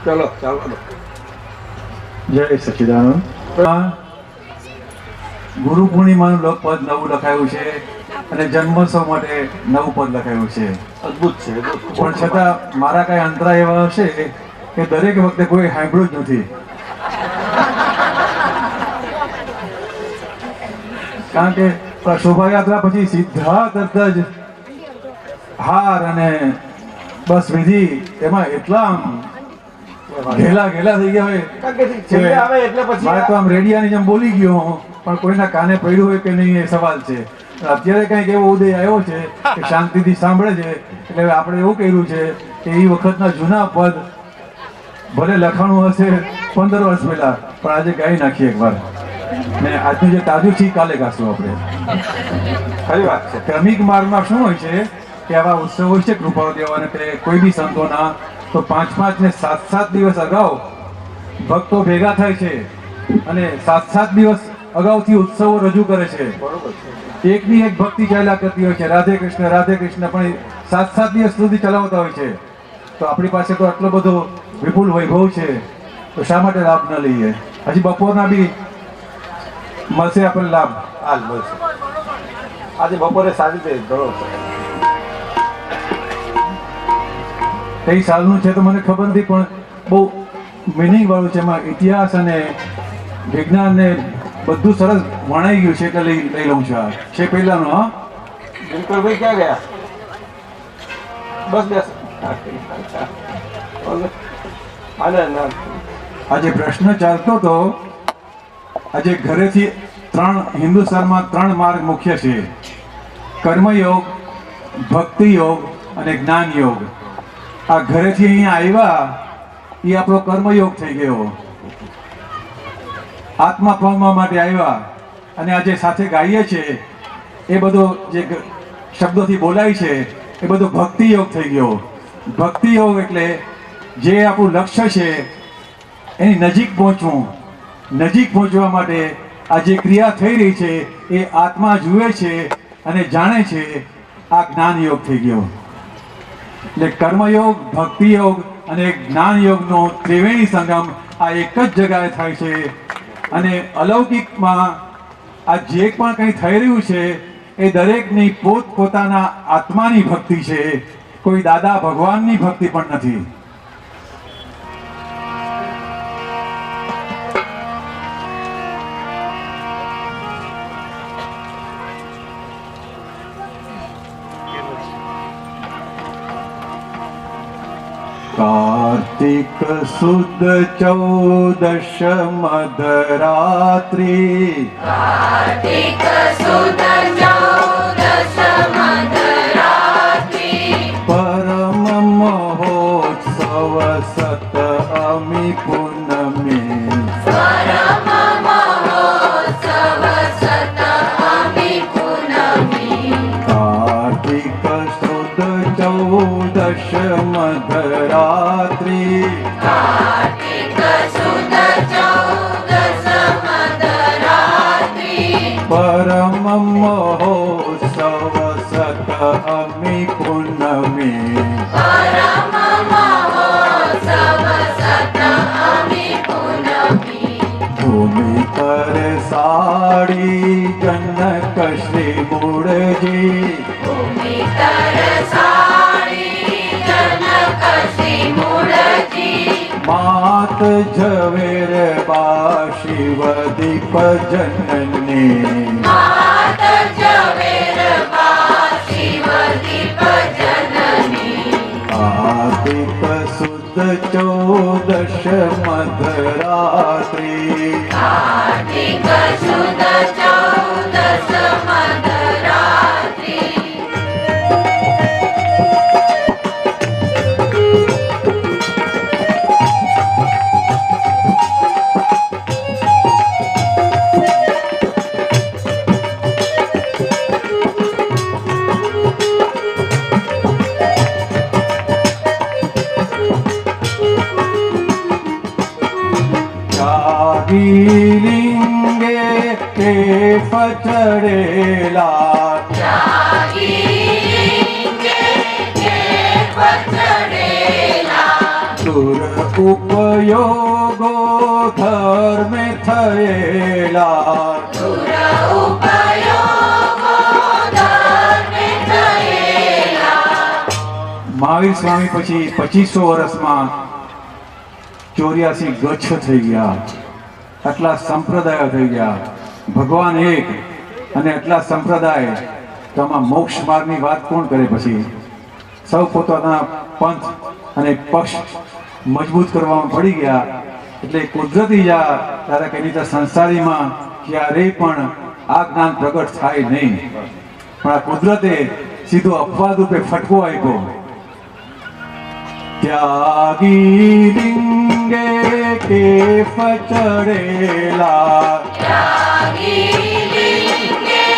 ચાલો ચાલો. જય સચ્ચિદાનંદ. ગુરુ પૂર્ણિમાનું પદ નવું લખાયું છે અને જન્મોત્સવ માટે નવું પદ લખાયું છે. અદભુત છે. પણ છતાં મારા કઈ અંતરા એવા હશે કે દરેક વખતે કોઈ સાંભળ્યું જ નથી. કારણ કે શોભાયાત્રા પછી સીધા તરત જ હાર અને બસ વિધિ, એમાં એટલા આમ ઘેલા થઈ ગયા હોય મારે તો આમ રેડિયાની જેમ બોલી ગયો હું, પણ કોઈના કાને પડ્યું હોય કે નહીં એ સવાલ છે. અત્યારે કંઈક એવો ઉદય આવ્યો છે કે શાંતિથી સાંભળે છે. એટલે આપણે એવું કર્યું છે કે એ વખતના જૂના પદ ભલે લખાણું હશે 15 વર્ષ પહેલા, પણ આજે ગાઈ નાખીએ એકવાર. ને આજનું જે તાજું છે કાલે ગાશું આપણે. ખરી વાત છે. ક્રમિક માર્ગમાં શું હોય છે કે આવા ઉત્સવ હોય છે કૃપાળુ દેવાને કે કોઈ બી સંતોના, તો 5 ને 7 દિવસ અગાઉ ભક્તો ભેગા થાય છે અને 7 દિવસ અગાઉથી ઉત્સવો રજૂ કરે છે. બરોબર છે. એકની એક ભક્તિ ચાલ્યા કરતી હોય છે, રાધે કૃષ્ણ પણ 7 દિવસ સુધી ચલાવતા હોય છે. તો આપણી પાસે તો આટલો બધો વિપુલ વૈભવ છે, તો શા માટે લાભ ન લઈએ? હજી બપોરના બી મળશે આપણને લાભ. હાલ મળશે. આજે બપોરે સારી રીતે ઘણો છે. કઈ સાલનું છે તો મને ખબર નથી, પણ બહુ મિનિંગ વાળું છે. એમાં ઇતિહાસ અને વિજ્ઞાન ને બધું સરસ વણાઈ ગયું છે, એટલે લઈ લઉં છું. આ છે પહેલાનો. હા દિનકરભાઈ ક્યાં ગયા? બસ બેસ. આજે પ્રશ્ન ચાલતો હતો. આજે ઘરેથી હિન્દુસ્તાનમાં 3 માર્ગ મુખ્ય છે: કર્મયોગ, ભક્તિ યોગ અને જ્ઞાન યોગ. આ ઘરેથી અહીંયા આવ્યા એ આપણો કર્મયોગ થઈ ગયો. આત્મા પામવા માટે આવ્યા અને આજે સાથે ગાઈએ છીએ એ બધો જે શબ્દોથી બોલાય છે એ બધો ભક્તિ યોગ થઈ ગયો. ભક્તિ યોગ એટલે જે આપણું લક્ષ્ય છે એની નજીક પહોંચવું. નજીક પહોંચવા માટે આ જે ક્રિયા થઈ રહી છે એ આત્મા જુએ છે અને જાણે છે. આ જ્ઞાન યોગ થઈ ગયો. એટલે કર્મયોગ, ભક્તિ યોગ અને જ્ઞાન યોગનો ત્રિવેણી સંગમ આ એક જ જગ્યાએ થાય છે. અને અલૌકિકમાં આ જે પણ કંઈ થઈ રહ્યું છે એ દરેકની પોતપોતાના આત્માની ભક્તિ છે, કોઈ દાદા ભગવાનની ભક્તિ પણ નથી. कार्तिक सुद चौदश मधरात्रि कार्तिक सुद चौदश मधरात्रि परम महोत्सव सतमी पुनमी परम महोत्सव सतमी पुनमी कार्तिक सुद चौदश मधरात्रि कार्तिक सुद चौदश मधरात्रि परम महोत्सव सतमी पुनमी परम महोत्सव सतमी पुनमी भूमि पर साड़ी जनक श्री मूढ़जी भूमि तरसाळी जनक श्री मूळजी मात झवेर बा शिव दीप जननी मात जवेर बा शिव दीप जननी कार्तिक सुद चौदश मधरात्रि कार्तिक सुद चौदश मधरात्रि लिंगे के पचड़ेला जागी लिंगे के पचड़ेला दुर उपयोगो धर्म थયેલા दुर उपयोगो धर्मे थયેला મહાવીર સ્વામી પછી 2500 વર્ષમાં 84 ગચ્છ થઈ ગયા, આટલા સંપ્રદાયો થઈ ગયા. ભગવાન એક અને આટલા સંપ્રદાય, તો આમાં મોક્ષ માર્ગની વાત કોણ કરે? પછી સૌ પોતાના પંથ અને પક્ષ મજબૂત કરવામાં પડી ગયા. એટલે કુદરતી જા ત્યારે કઈ રીતે સંસારીમાં ક્યારેય પણ આ જ્ઞાન પ્રગટ થાય નહીં, પણ આ કુદરતે સીધો અપવાદ રૂપે ફટકો આપ્યો. त्यागी लिंगे के पचड़ेला त्यागी लिंगे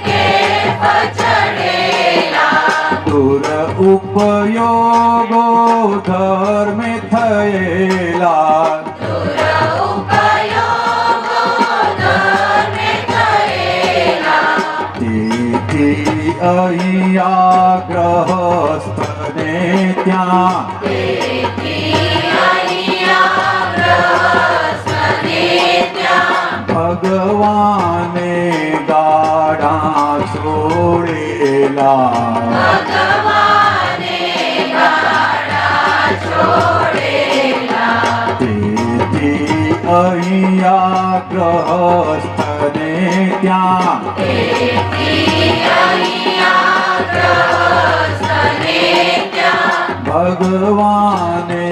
के पचड़ेला दुर उपयोगो धर्म थયેલા दुर उपयोगो धर्मे थયેला તેથી અહીંયા ગ્રહસ્થને ત્યાં તેથી અહીંયા ગ્રહસ્થને ત્યાં ભગવાને ગાડા છોડેલા ભગવાને ગાડા છોડેલા તેથી અહીંયા ગ્રહસ્થને ત્યાં તેથી અહીંયા ગ્રહસ્થને ત્યાં ભગવાને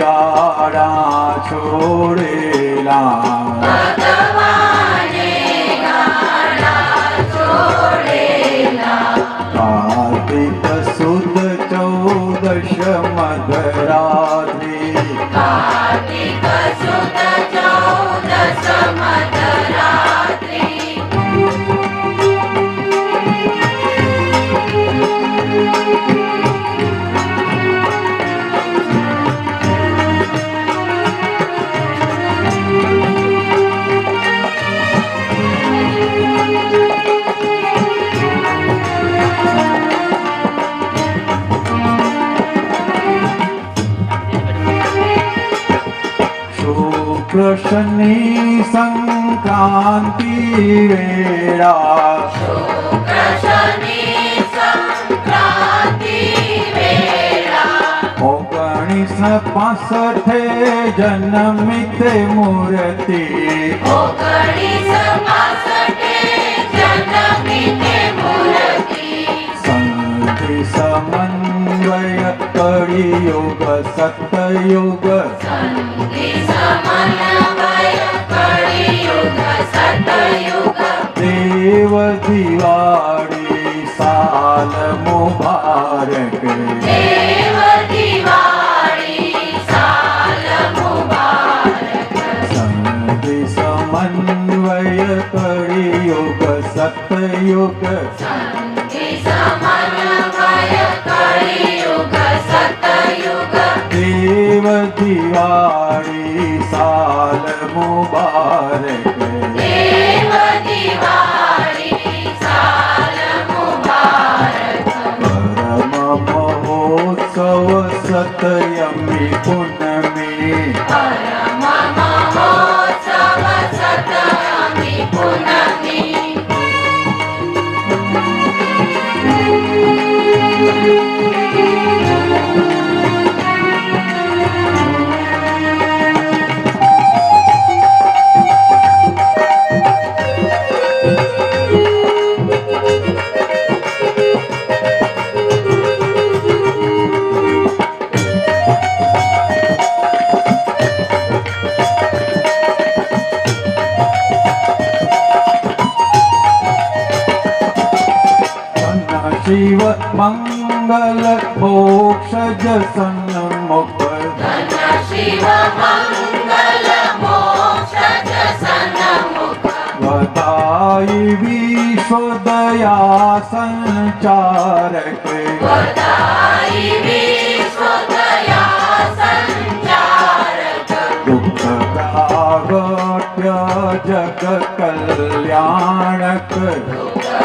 ગાડા છોડેલા ભગવાને ગાડા છોડેલા કાર્તિક સુદ ચૌદશ મધરાત્રિ કાર્તિક સુદ ચૌદશ મધરાત્રિ શુક્રશની સંક્રાંતિ વેળા શુક્રશની સંક્રાંતિ વેળા 1965 જન્મી તે મૂર્તિ 1965 જન્મી તે મૂર્તિ સંધિ સમન્વય કળિયુગ સતયુગ સંધિ સમન્વય કળિયુગ સતયુગ દેવ દિવાળી સાલ મુબારક દેવ દિવાળી સાલ મુબારક સંધિ સમન્વય કળિયુગ સતયુગ સંધિ સમન્વય કળિયુગ સતયુગ દેવ દિવાળી સાલ મુબારક દેવ દિવાળી સાલ મુબારક પરમ મહોત્સવ સતયમી પૂનમી પરમ મહોત્સવ સતમી પૂનમી શિવ મંગલ મોક્ષજ સન્મુખ ધન શિવ મંગલ મોક્ષ સન્મુખ વદાઈ વિશ્વદયા સંચારક વદાઈ વિશ્વદયા સંચારક દુઃખ પ્રાગટ્ય જગ કલ્યાણક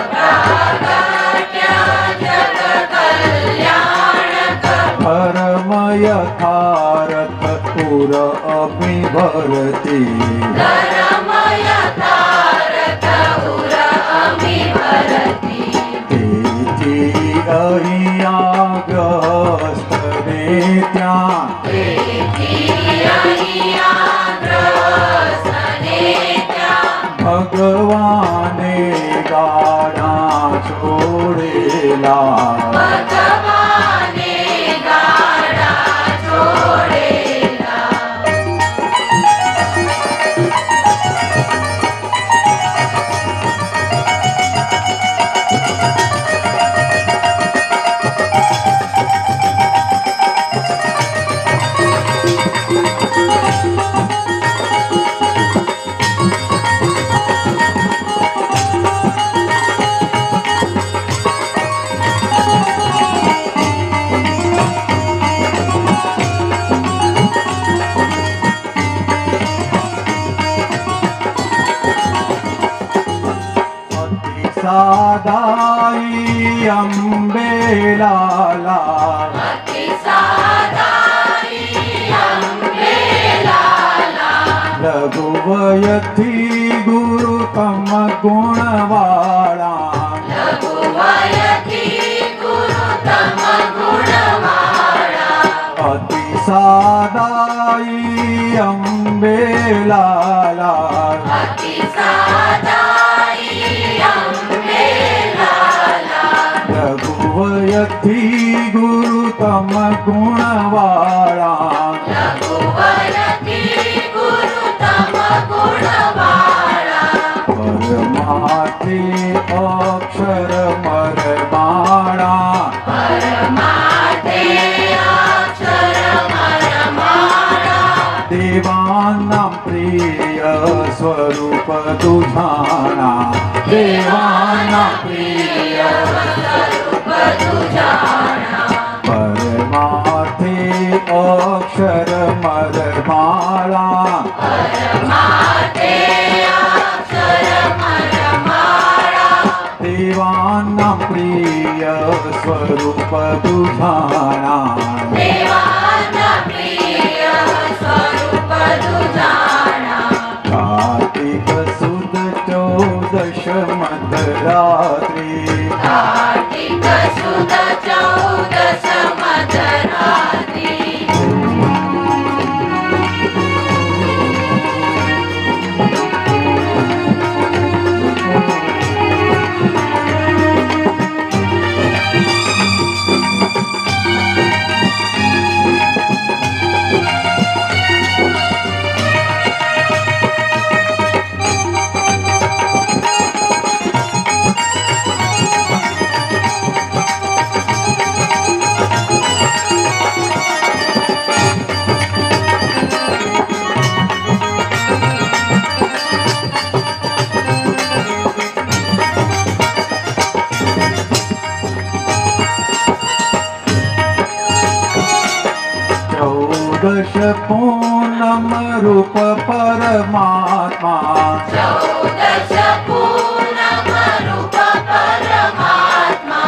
પ્રાગટ્ય જગ કલ્યાણક પરમ યથાર્થ પુર અભિભરતી ધર્મય તારક ઉર અમિભરતી તેથી અહીંયા ગ્રસ્તને ત્યાં તેથી અહીંયા ગ્રસ્તને ત્યાં ભગવાને ગાડા છોડેલા ભગવાને ગાડા છોડેલા અતિ સાદાઈ અંબે લાલા અતિ સાદાઈ અંબે લાલા લઘુવયથી ગુરુ તમ ગુણવાળા લઘુવયથી ગુરુ તમ ગુણવાળા અતિ સાદાઈ અંબે લાલા અતિ સાદાઈ અંબે લાલા રઘુવયથી ગુરુ તમ ગુણવાળા લઘુવયથી ગુરુ તમ ગુણવાળા પરમાર્થે અક્ષર મરમાળા પરમાર્થે અક્ષર મરમાળા દેવાનાં પ્રિય સ્વરૂપ તુજાણા દેવાનાં પ્રિય સ્વરૂપ તુજાણા પરમાર્થે અક્ષર મરમાળા પરમાર્થે અક્ષર મરમાળા દેવાનાં પ્રિય સ્વરૂપ તુજાણા દેવાના પ્રિય સ્વરૂપ તુજાણા मध्यरात्रि कार्तिक शुद्ध चौदश मध्यरात्रि चौदश पूनम रूप परमात्मा चौदश पूनम रूप परमात्मा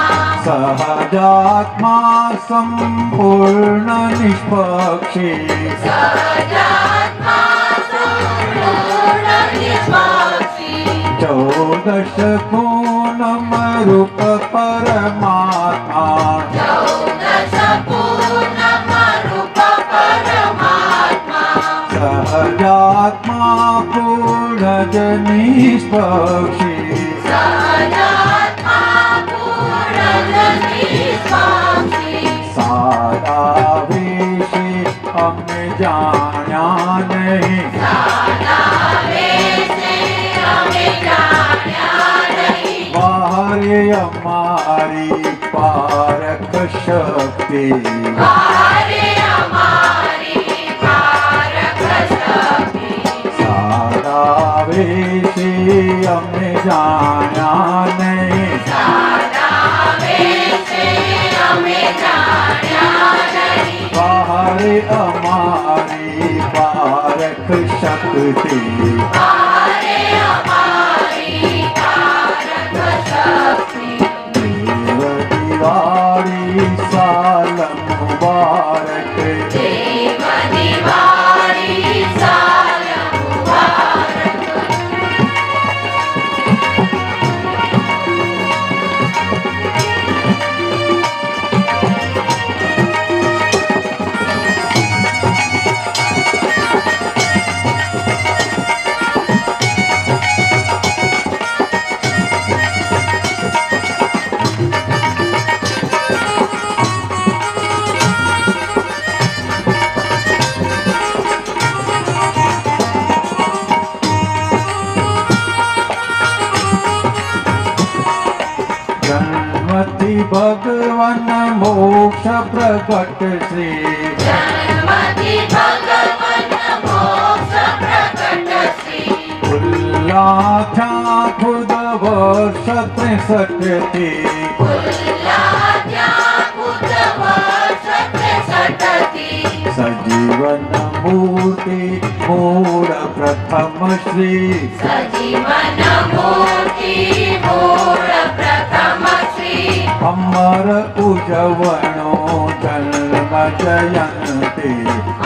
सहजात्मा संपूर्ण निष्पक्षी सहजात्मा संपूर्ण निष्पक्षी चौदश पूनम रूप परमात्मा चौदश पूनम रूप परमात्मा सहजात्मा पूर्ण निष्पक्षी सहजात्मा पूर्ण निष्पक्षी सारा विषय हमने जाना नहीं सादा वैसे हमें जाना नहीं बाहरे हमारी पारक शक्ति बाहरे हमारी कारक शक्ति सारा विषय हमने जाना नहीं सादा वैसे हमें जाना नहीं बाहरे हमारी पारक शक्ति बाहरे हमारी कारक शक्ति देव दिवाली साल मुबारक देव दिवाली साल मुबारक गणपति भगवान मोक्ष प्रकट श्री जन्मति भगवन मोक्ष प्रकट श्री उल्लाख्या खुद वर्ष 63 थी उल्लाख्या खुद वर्ष 63 सजीवन मूर्ति मूल प्रथम श्री सजीवन मूर्ति मूल प्रथम श्री अमर उजवनो जन्म जयंती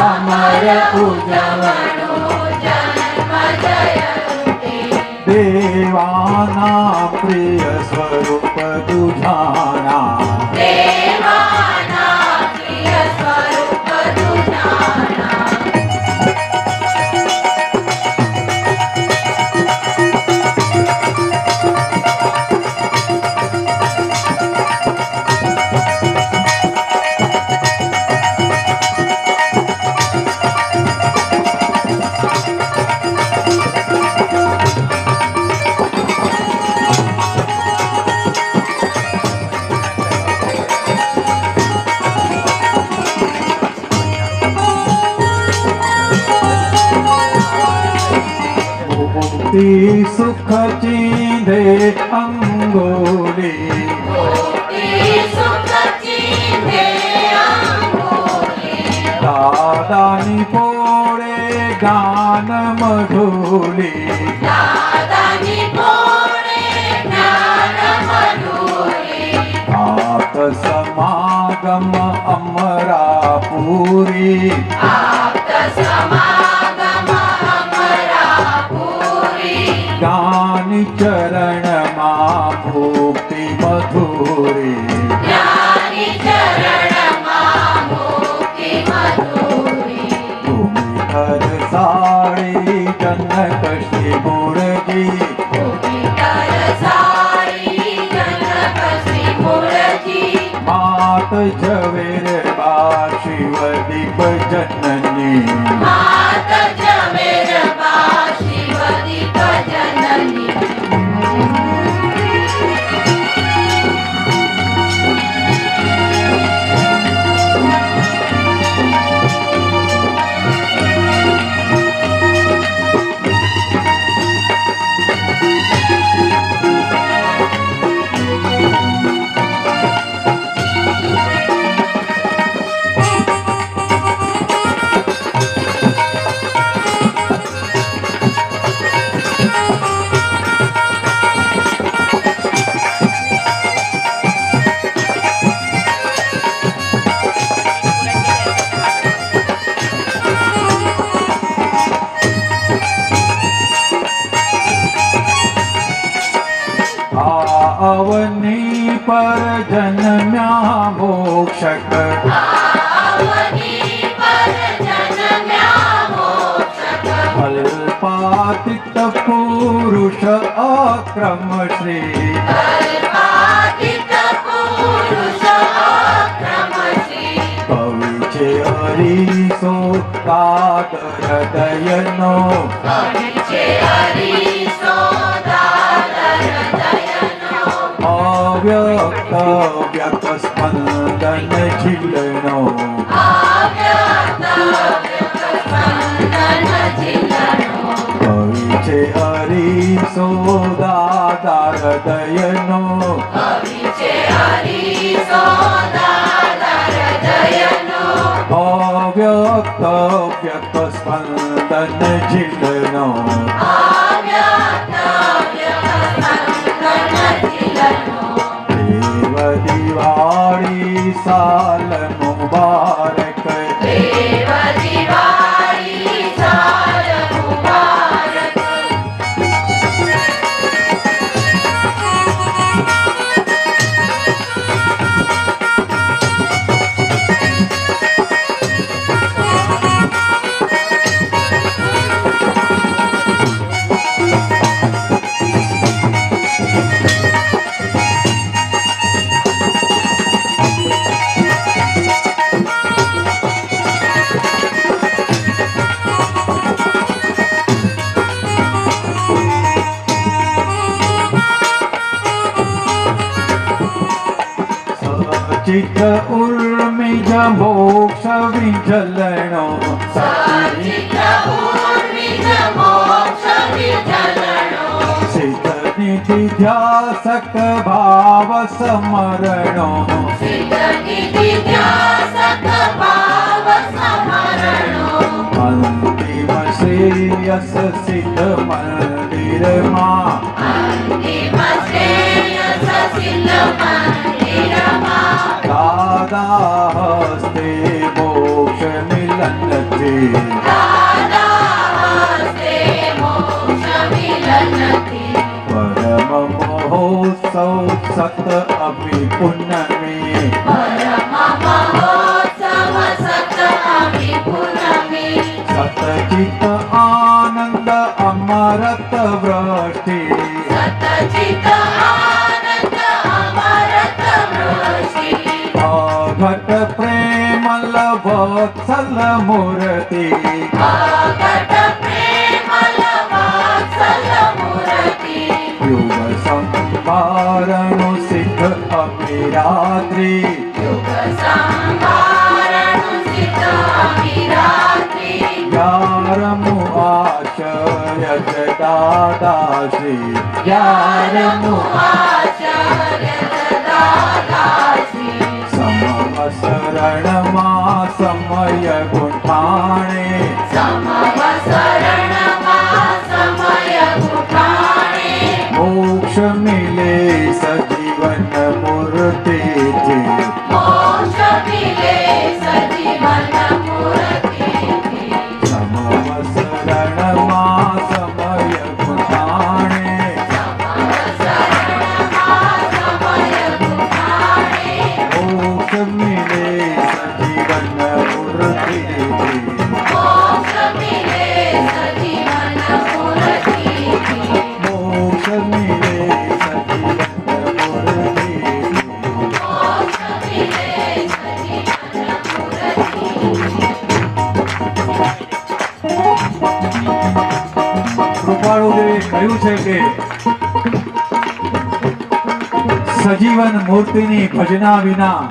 अमर उजवनो जन्म जयंती देवाना प्रिय स्वरूप दुझाना देवाना प्रिय स्वरूप दुजाना मुक्ति सुख चींधे अंगोली मुक्ति सुख चींधे अंगोली दादानी पोळे गान मधुली दादानी पोळे ज्ञान मधुरी आप समागम अमरापुरी आप्त समागम अमरापुरी ज्ञानी चरण ચરણમાં મુક્તિ મધુરી જ્ઞાની ચરણમાં મુક્તિ મધુરી ભૂમિ હર સાડી જનક શ્રી મૂળજી સારી જનક શ્રી મૂળજી માત ઝવેર બા શિવ દીપ જનની માત ઝવેરબા શિવદીપ જનની અવની પર જન્મ્યા મોક્ષક આવની પર જન્મ્યા મોક્ષક અલ્પાતિત પુરુષ અક્રમ શ્રી કલ્પાતીત પુરુષ અક્રમ શ્રી કવિ છે હરીસો કાતર હૃદયનો કવિ છે હરીશો દાદર દયનો અવ્યક્ત વ્યક્ત સ્પંદન ઝીલનો આવ્યક્ત સ્પંદન જિલ્લાનો કવિ છે હરીસો દાદાર હૃદયનો કવિ છે હરીશો દાદર દયનો અવ્યક્ત વ્યક્ત સ્પંદન ઝીલનો આવ્યક્ત સ્પંદન જિલ્લાનો દેવ દિવાળી સાલ મુબારક દેવ દિવાળી સાલ મુબારક સચિત ઉર્મિજ મોક્ષ વિજલણો સચિત ઉર્મિજ મોક્ષ વિજલણો સિદ્ધ નિધિ ધ્યાસક ભાવ સમરણો સિદ્ધ નિધિ ધ્યાસક ભાવ સમરણો અંતિમ શ્રેયસ સિદ્ધ મંદિરમાં અંતિમ શ્રેયસ સિદ્ધ મંદિરમાં દાદા હસ્તે મોક્ષ મિલનથી દાદા હસ્તે મોક્ષ મિલનથી પરમ મહોત્સવ સત અભિ પુનમી પરમ મહોત્સવ સત અભિ પૂનમી સતચિત આનંદ અમરત વૃષ્ટિ સતચિત આનંદ અમરત વૃષ્ટિ અઘટ પ્રેમલ વત્સલ મૂર્તિ અગટ પ્રેમલ વાત્સલ મૂર્તિ યુગ સંભારણુ સિદ્ધ અભિરાત્રિ યુગ સંભારણુ સિદ્ધ અભિરાત્રિ યારમુ આશ્રય જ દાદાશ્રી યારમુ આચાર્ય દાદાશ્રી સમવસરણમાં સમય ગુંઠાણે સમવસરણમાં સમય ગુઠાણે મોક્ષ મિલે સજીવન મૂર્તિથી મોક્ષ મિલે સજીવન મૂર્તિથી સમવસરણમાં સમય ગુંઠાણે સમવસરણમાં કે સજીવન મૂર્તિની ભજના વિના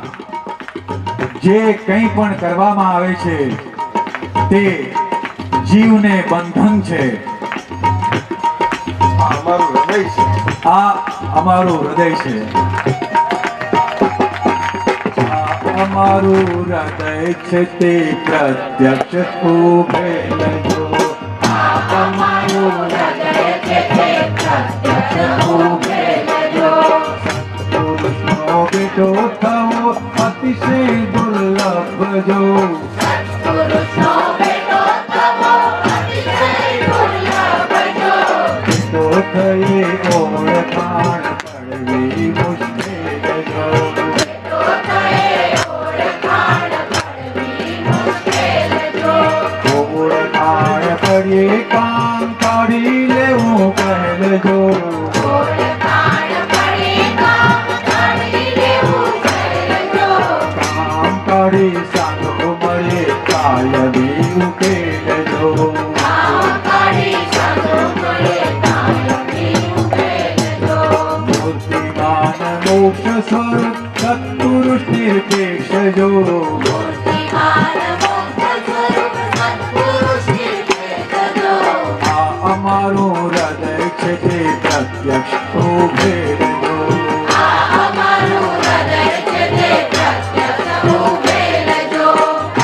જે કંઈ પણ કરવામાં આવે છે તે જીવને બંધન છે. આ અમારું હૃદય છે. આ અમારું હૃદય છે. આ અમારું હૃદય છે તે પ્રત્યક્ષ ઉભે લેજો. અમારું હૃદય છે તે પ્રત્યક્ષ ઉભે લેજો. પુરુષનો બેટો થવો અતિશય દુર્લભ જો. સત્પુરુષનો બેટો થવો અતિશય દુર્લભ જો. તો થઈ ઓળખાણ પડવી મુશ્કેલ જો. તો થયે ઓળખાણ પડવી મુશ્કેલ જો. ઓળખાણ પડીએ કામ કાઢી લેવું કહેલજો. ઓળખાણ પડી કામ કાઢી લેવું કહેજો. કામ કાઢી સાધો મળે કાયમી ઉકેલજો. કામ કાઢી સાધો મળે કાયમી ઉકેલજો. મૂર્તિમાન મોક્ષ સ્વરૂપ સત્પુરુષ નિરપેક્ષ જો. મૂર્તિમાન મોક્ષ સ્વરૂપ સત્પુરુષ નિરપેક્ષ જો. આ અમારું હૃદય છે તે પ્રત્યક્ષ ઉભેલજો. આ અમારું હૃદય છે તે પ્રત્યક્ષ ઉકેલજો.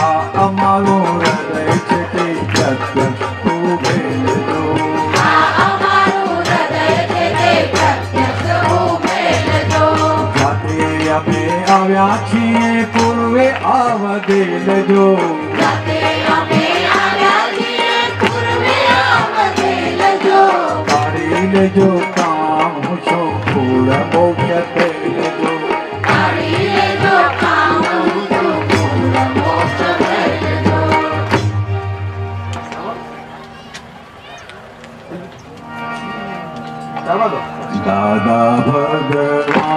આ અમારું હૃદય છે તે પ્રત્યક્ષ ઉભેલજો. આ અમારું હૃદય છે તે પ્રત્યક્ષ ઉકેલજો. જાતે અમે આવ્યા છીએ પૂર્વે આવદેલજો. જાતે અમે આવ્યા છીએ પૂર્વે આવદેલજો. કાઢી લેજો કામ હું છું પૂર મોક્ષ તેલજો. કાઢી લેજો કામ હું છું પૂર્ણ મોક્ષ થયેલો. ચાલો તો. દાદા ભગવાનના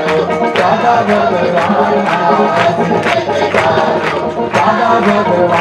Thank you. ભગવાન